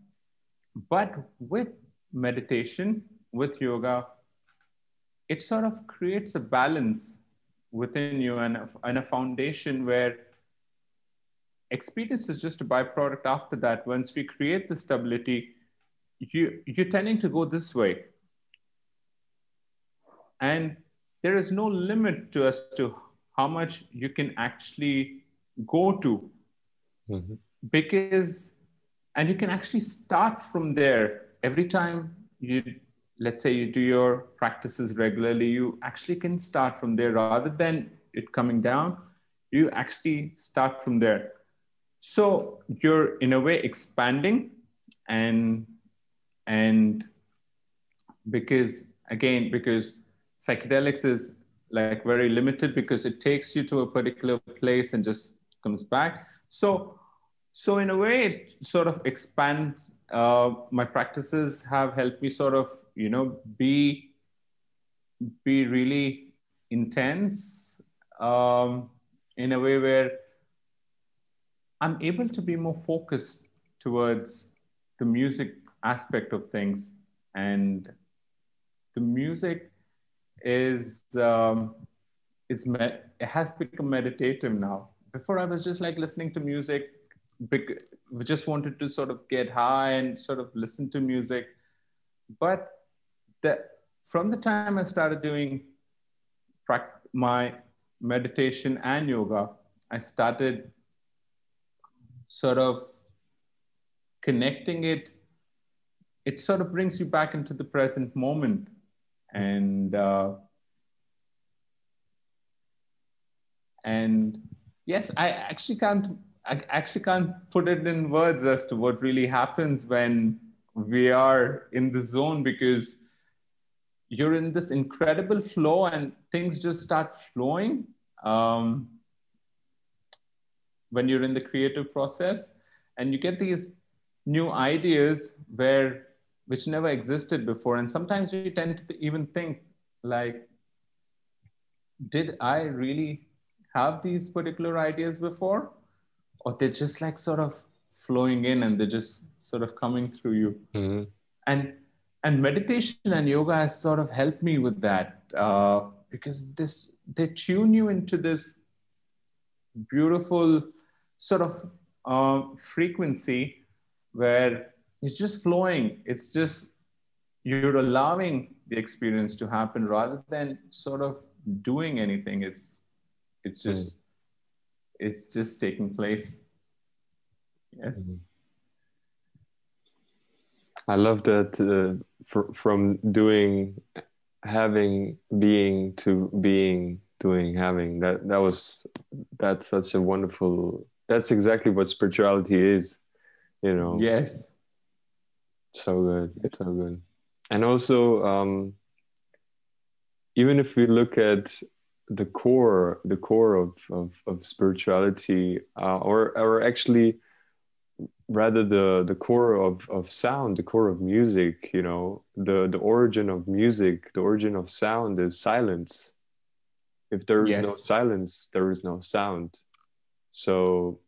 but with meditation, with yoga, it sort of creates a balance within you, and a foundation where experience is just a byproduct after that. Once we create the stability, you're tending to go this way. And there is no limit to as to how much you can actually go to. Mm-hmm. Because, and you can actually start from there. Every time you, let's say you do your practices regularly, you actually can start from there rather than it coming down. You actually start from there. So you're in a way expanding, and because psychedelics is like very limited because it takes you to a particular place and just comes back. So in a way, it sort of expands. My practices have helped me sort of, be really intense in a way where I'm able to be more focused towards the music aspect of things. And the music it has become meditative now. Before I was just like listening to music, we just wanted to sort of get high and sort of listen to music. But from the time I started doing my meditation and yoga, I started sort of connecting it. It sort of brings you back into the present moment. And yes, I actually can't put it in words as to what really happens when we are in the zone, because you're in this incredible flow and things just start flowing when you're in the creative process, and you get these new ideas which never existed before. And sometimes we tend to even think like, did I really have these particular ideas before? Or they're just like sort of flowing in and they're just sort of coming through you. Mm-hmm. And meditation and yoga has sort of helped me with that because they tune you into this beautiful sort of frequency where it's just flowing. It's just, you're allowing the experience to happen rather than sort of doing anything. It's just taking place. Yes. I love that from doing, having, being to being, doing, having. That's such a wonderful. That's exactly what spirituality is, Yes. So good, so good. And also, even if we look at the core of spirituality, or actually rather the core of sound, the core of music, the origin of music, the origin of sound is silence. If there is no silence, there is no sound. So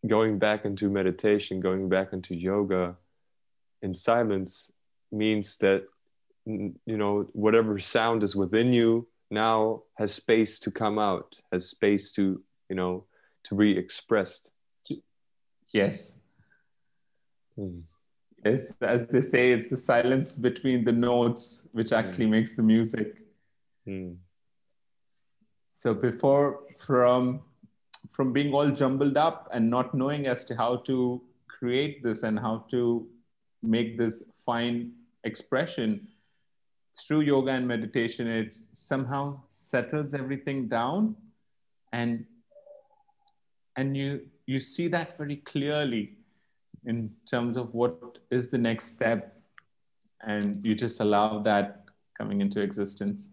going back into meditation, going back into yoga in silence means that, whatever sound is within you now has space to come out, has space to be expressed. Yes. Yes, as they say, it's the silence between the notes which actually makes the music. So before, from being all jumbled up and not knowing as to how to create this and how to make this fine expression, through yoga and meditation, it somehow settles everything down, and you see that very clearly in terms of what is the next step, and you just allow that coming into existence.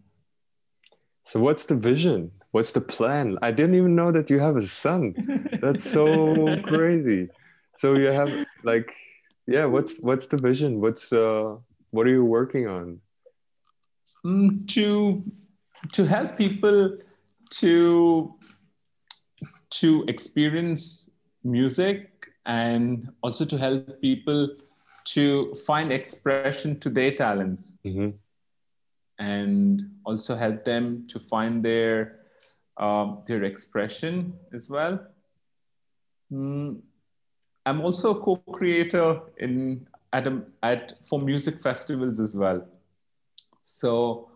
So what's the vision? What's the plan? I didn't even know that you have a son. That's so crazy. So you have what's the vision? What are you working on? To help people to experience music, and also to help people to find expression to their talents, and also help them to find their expression as well. Mm, I'm also a co-creator for music festivals as well. So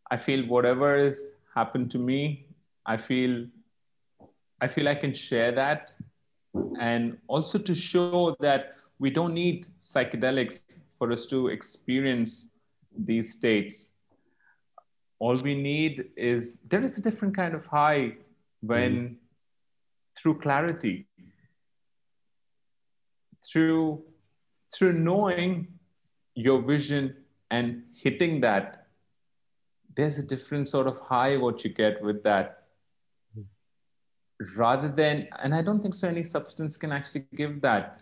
I feel whatever has happened to me, I feel I feel I can share that, and also to show that we don't need psychedelics for us to experience these states. All we need is there is a different kind of high Mm-hmm. when through clarity, through through knowing your vision and hitting that, there's a different sort of high what you get with that, rather than, and I don't think so any substance can actually give that.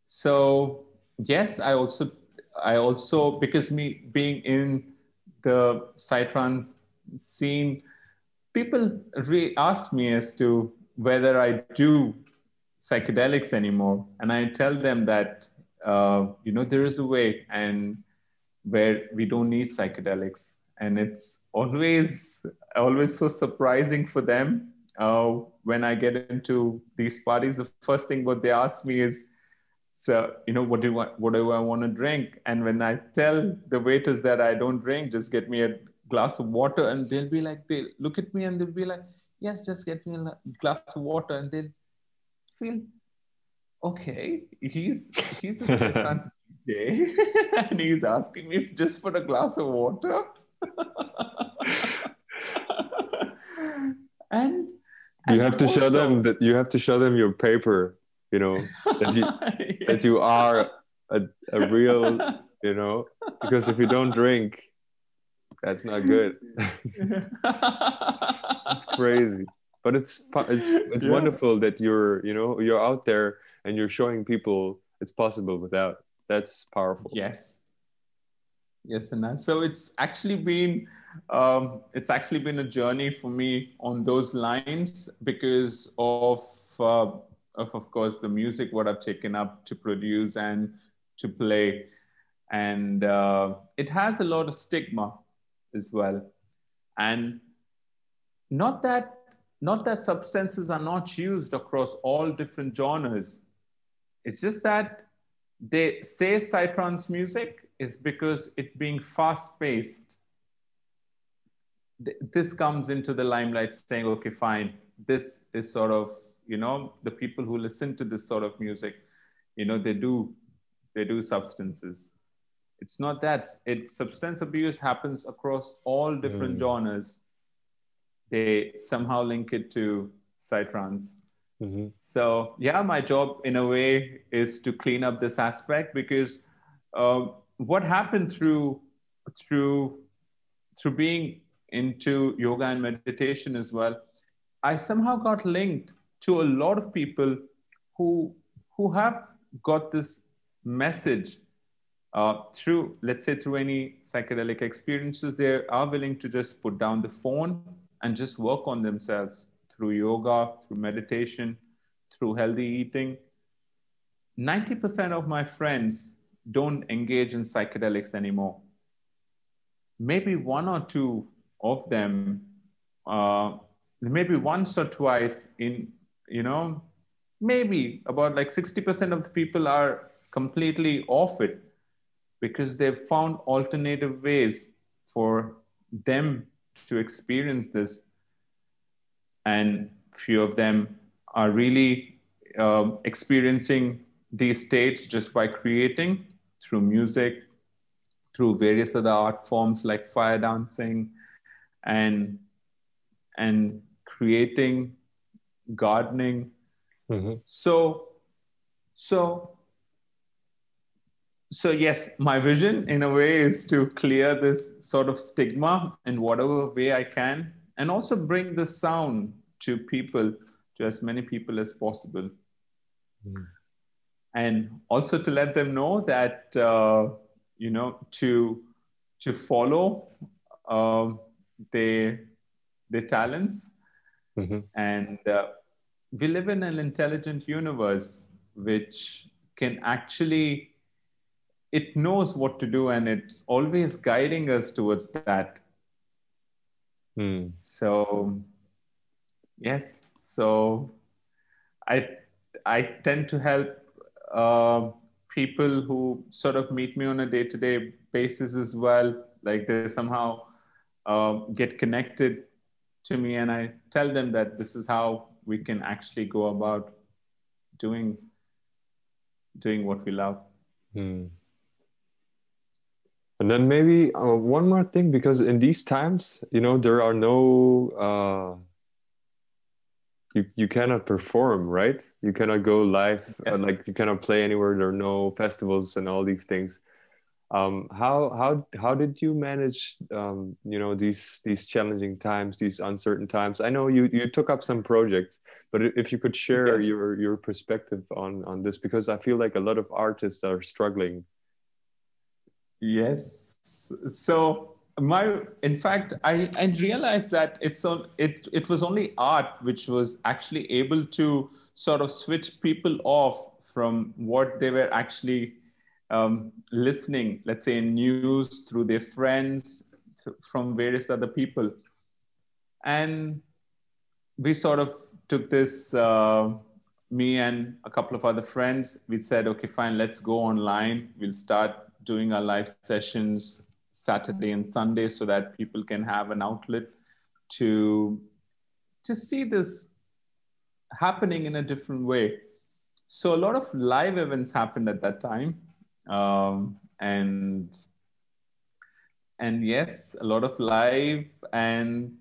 So yes, I also because me being in the Psytrance scene, people ask me as to whether I do psychedelics anymore, and I tell them that there is a way, and where we don't need psychedelics, and it's always so surprising for them when I get into these parties. The first thing what they ask me is, so, what do I want to drink? And when I tell the waiters that I don't drink, just get me a glass of water, and they'll be like, they look at me and they'll be like, yes, just get me a glass of water, and they'll feel, okay, he's a Psytrance DJ, and he's asking me just for a glass of water, and You have to show them also, that you have to show them your paper, you know, that you that yes. you are a real, you know, because if you don't drink, that's not good. It's crazy. But it's Yeah. wonderful that you're out there and you're showing people it's possible without. That's powerful. Yes. Yes, and so it's actually been a journey for me on those lines because of course the music what I've taken up to produce and to play, and it has a lot of stigma as well, and not that not that substances are not used across all different genres. It's just that they say psytrance music is because it being fast paced. This comes into the limelight saying, okay, fine, this is sort of, the people who listen to this sort of music, they do substances. It's not that. Substance abuse happens across all different Mm. genres. They somehow link it to psytrance. Hmm. So yeah, my job in a way is to clean up this aspect, because what happened through through being into yoga and meditation as well, I somehow got linked to a lot of people who have got this message let's say through any psychedelic experiences. They are willing to just put down the phone and just work on themselves through yoga, through meditation, through healthy eating. 90% of my friends don't engage in psychedelics anymore. Maybe one or two of them, uh, maybe once or twice you know, maybe about like 60% of the people are completely off it, because they've found alternative ways for them to experience this. And few of them are really experiencing these states just by creating through music, through various other art forms like fire dancing, and creating, gardening. Hmm. So so so yes, my vision in a way is to clear this sort of stigma in whatever way I can, and also bring the sound to people, to as many people as possible, and also to let them know that to follow um, their talents. Hmm. And we live in an intelligent universe which can actually, it knows what to do, and it's always guiding us towards that. Mm. So yes, so I I tend to help uh, people who sort of meet me on a day-to-day basis as well. Like they somehow get connected to me, and I tell them that this is how we can actually go about doing what we love. Hmm. And then maybe one more thing, because in these times, there are no you cannot perform, right? You cannot go live, Yes. like you cannot play anywhere. There are no festivals and all these things. How did you manage these challenging times, these uncertain times? I know you took up some projects, but if you could share Yes. your perspective on this, because I feel like a lot of artists are struggling. Yes. So in fact, I realized that it was only art which was actually able to sort of switch people off from what they were actually listening, let's say in news, through their friends, from various other people. And we sort of took this, me and a couple of other friends, we said, okay, fine, let's go online. We'll start doing our live sessions Saturday and Sunday so that people can have an outlet to see this happening in a different way. So a lot of live events happened at that time. And yes, a lot of live, and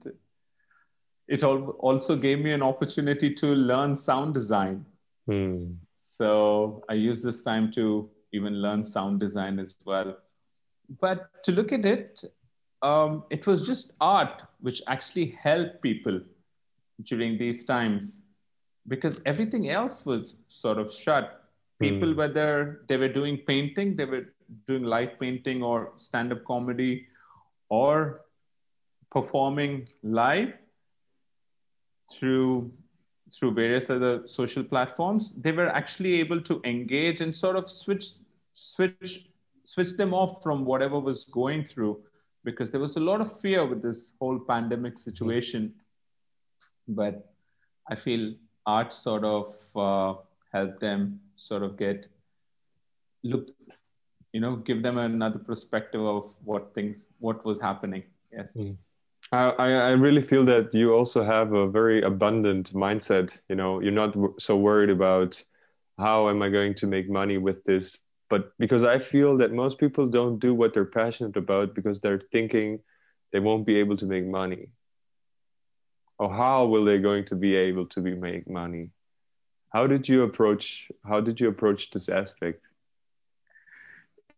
it also gave me an opportunity to learn sound design. Hmm. So I use this time to even learn sound design as well. But to look at it, it was just art which actually helped people during these times, because everything else was sort of shut. People, Hmm. whether they were doing painting, they were doing live painting or stand up comedy or performing live through various other social platforms, they were actually able to engage and sort of switch switch them off from whatever was going through, because there was a lot of fear with this whole pandemic Hmm. situation. But I feel art sort of helped them sort of get look, give them another perspective of what was happening. Yes. Hmm. I really feel that you also have a very abundant mindset. You're not so worried about how am I going to make money with this, but because I feel that most people don't do what they're passionate about because they're thinking they won't be able to make money, or how will they going to be able to make money? How did you approach this aspect?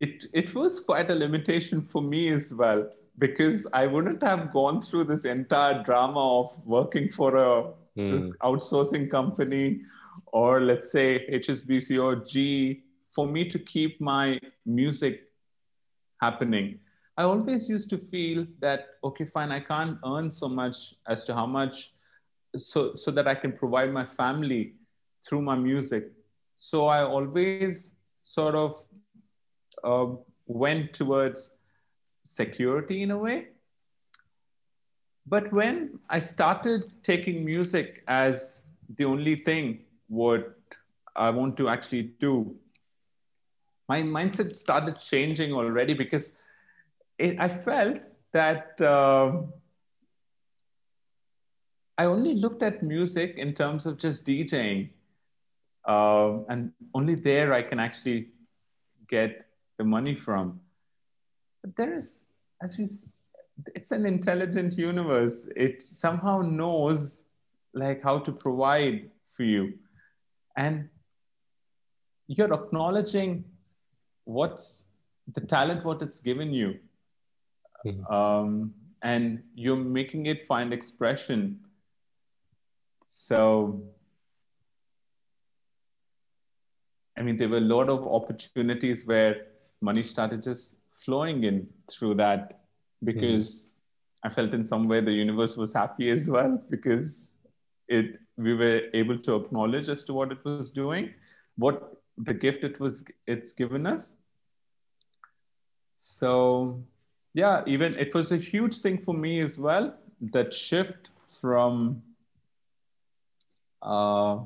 It was quite a limitation for me as well, because I wouldn't have gone through this entire drama of working for a Hmm. outsourcing company, or let's say HSBC or G, for me to keep my music happening. I always used to feel that, okay, fine, I can't earn so much as to how much, so that I can provide my family through my music. So I always sort of uh, went towards security in a way. But when I started taking music as the only thing what I want to actually do, my mindset started changing already, because I felt that I only looked at music in terms of just DJing, and only there I can actually get the money from. But there is, as we, it's an intelligent universe. It somehow knows like how to provide for you, and you're acknowledging what's the talent, what it's given you, Hmm. and you're making it find expression. So, I mean, there were a lot of opportunities where money started just flowing in through that, Hmm. because I felt in some way the universe was happy as well, because it we were able to acknowledge as to what it was doing, what the gift it's given us. So yeah, even it was a huge thing for me as well, that shift from uh,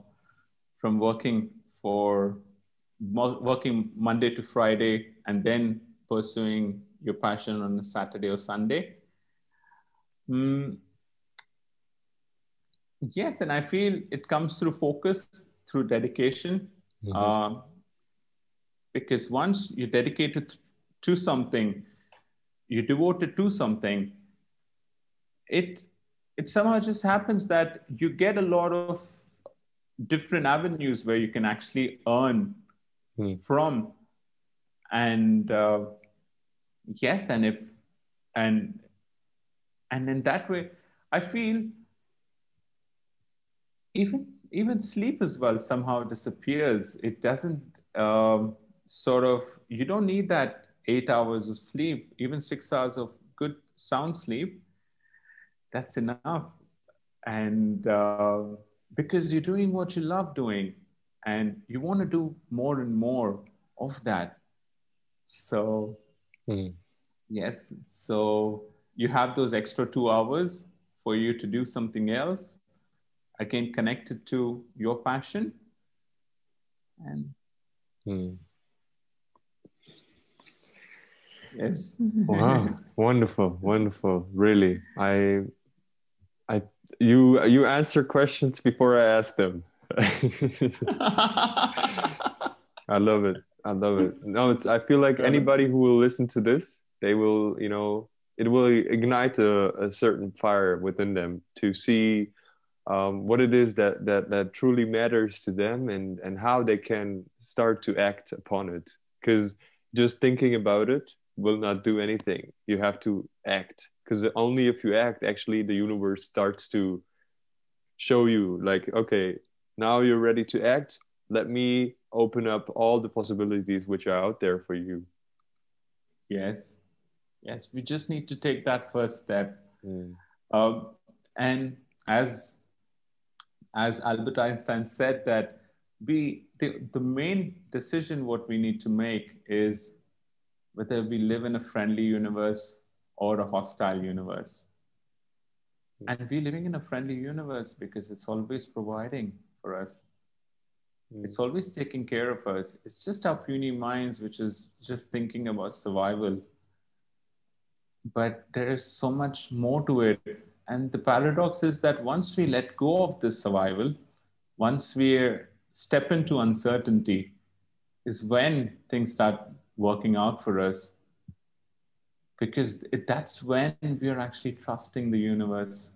from working Monday to Friday and then pursuing your passion on a Saturday or Sunday. Yes, and I feel it comes through focus, through dedication. Because once you're dedicated to something, you're devoted to something, it somehow just happens that you get a lot of different avenues where you can actually earn from. And yes, and in that way, I feel even sleep as well somehow disappears. It doesn't you don't need that 8 hours of sleep, even 6 hours of good sound sleep. That's enough. And because you're doing what you love doing and you want to do more and more of that. So yes, so you have those extra 2 hours for you to do something else, again connected to your passion. And yes. Wow, wonderful, really. You answer questions before I ask them. I love it. No, I feel like anybody who will listen to this, they will, it will ignite a certain fire within them to see what it is that truly matters to them, and how they can start to act upon it. Because just thinking about it will not do anything. You have to act, because only if you act, actually the universe starts to show you, like, okay, now you're ready to act. Let me open up all the possibilities which are out there for you. Yes, we just need to take that first step. And as Albert Einstein said, that the main decision what we need to make is whether we live in a friendly universe or a hostile universe. And we're living in a friendly universe because it's always providing for us. It's always taking care of us. It's just our puny minds which is just thinking about survival. But there is so much more to it. And the paradox is that once we let go of this survival, once we step into uncertainty, is when things start working out for us. Because that's when we are actually trusting the universe.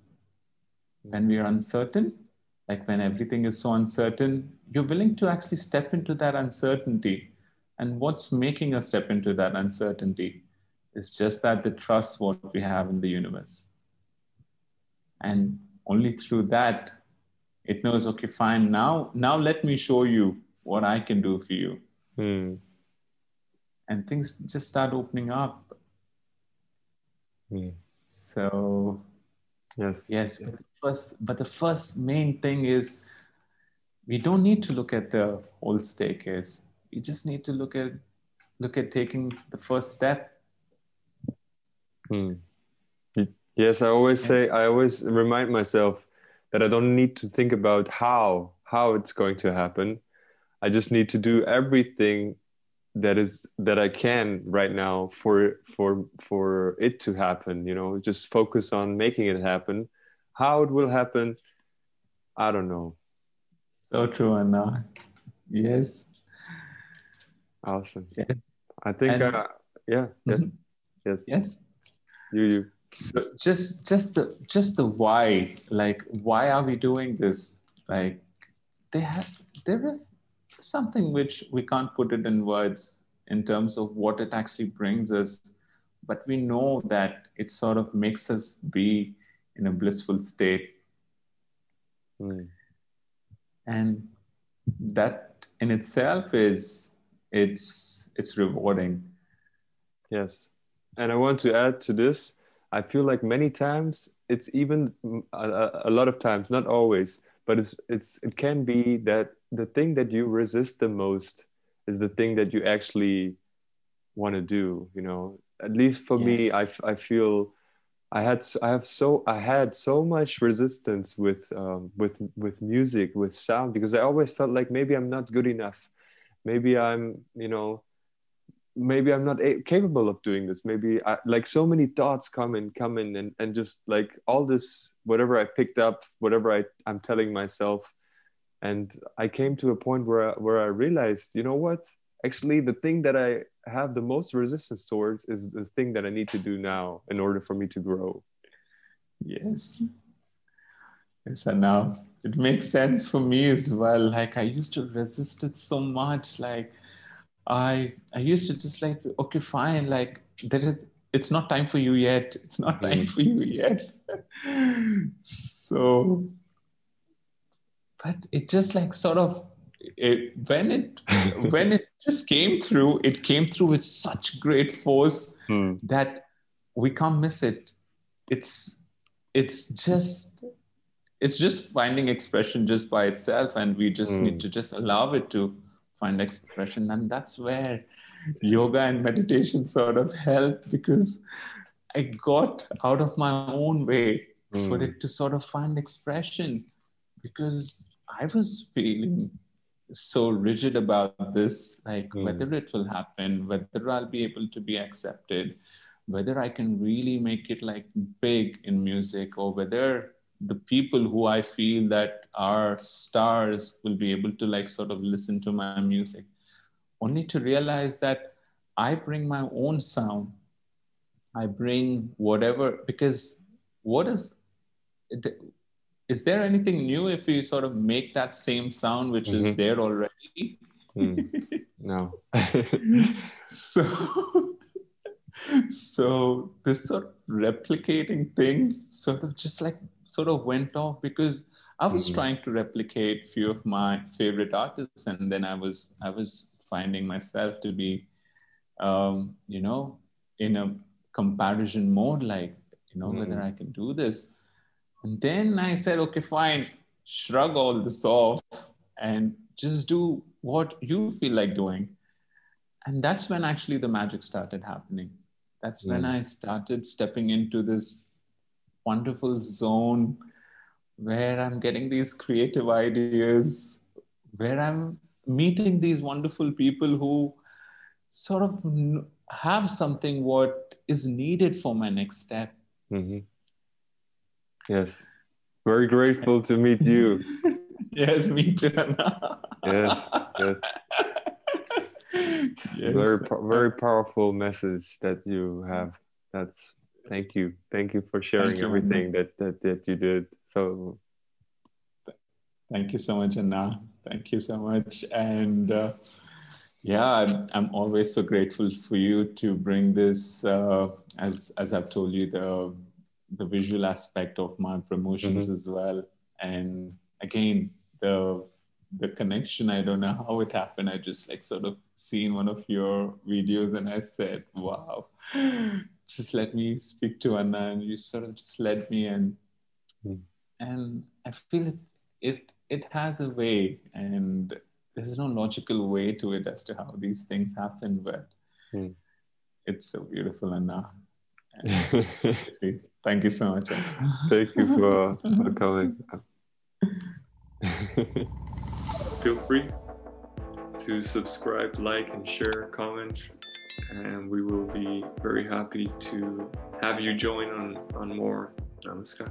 When we are uncertain, like when everything is so uncertain, you're willing to actually step into that uncertainty. And what's making us step into that uncertainty is just that the trust what we have in the universe. And only through that, it knows, okay, fine, now let me show you what I can do for you. And things just start opening up. So, yes, but the first main thing is we don't need to look at the whole staircase. We just need to look at taking the first step. Yes, I always remind myself that I don't need to think about how it's going to happen. I just need to do everything that I can right now for it to happen, just focus on making it happen. How it will happen, I don't know. So true, Anna. Yes. Awesome. Yes. I think yes. You. So just the why, like, why are we doing this? Like, there is something which we can't put it in words in terms of what it actually brings us, but we know that it sort of makes us be in a blissful state. And that in itself it's rewarding. Yes. And I want to add to this, I feel like many times, it's even a lot of times, not always, but it can be that the thing that you resist the most is the thing that you actually want to do. At least for me, I feel I had so much resistance with music, with sound, because I always felt like maybe I'm not good enough. Maybe I'm, maybe I'm not capable of doing this. Maybe like so many thoughts come in and just like all this, whatever I picked up, whatever I'm telling myself. And I came to a point where I realized, you know what? Actually, the thing that I have the most resistance towards is the thing that I need to do now in order for me to grow. Yes. Yes, and now it makes sense for me as well. Like I used to resist it so much. Like I used to just like, okay, fine. Like it's not time for you yet. It's not time for you yet. So, but it just like sort of when it just came through, it came through with such great force that we can't miss it. It's it's just it's just finding expression just by itself, and we just need to just allow it to find expression. And that's where yoga and meditation sort of help, because I got out of my own way for it to sort of find expression, because I was feeling so rigid about this, like whether it will happen, whether I'll be able to be accepted, whether I can really make it like big in music, or whether the people who I feel that are stars will be able to like sort of listen to my music. Only to realize that I bring my own sound. I bring whatever, because what is there anything new if you sort of make that same sound which is there already? No. So this sort of replicating thing sort of went off, because I was trying to replicate few of my favorite artists, and then I was finding myself to be in a comparison mode, like whether I can do this. And then I said, okay, fine, shrug all this off and just do what you feel like doing. And that's when actually the magic started happening. That's when I started stepping into this wonderful zone where I'm getting these creative ideas, where I'm meeting these wonderful people who sort of have something what is needed for my next step. Yes. Very grateful to meet you. Yes, me too. Yes. Yes. Very powerful message that you have. Thank you for sharing everything that you did. So thank you so much, Anna. Thank you so much. And I'm always so grateful for you to bring this, as I've told you, the visual aspect of my promotions as well. And again, the connection, I don't know how it happened. I just like sort of seen one of your videos and I said, wow, just let me speak to Anna, and you sort of just led me, and I feel it has a way, and there's no logical way to it as to how these things happen, but it's so beautiful, Anna. Thank you so much. Thank you for coming. Feel free to subscribe, like, and share, comment, and we will be very happy to have you join on more. Namaskar.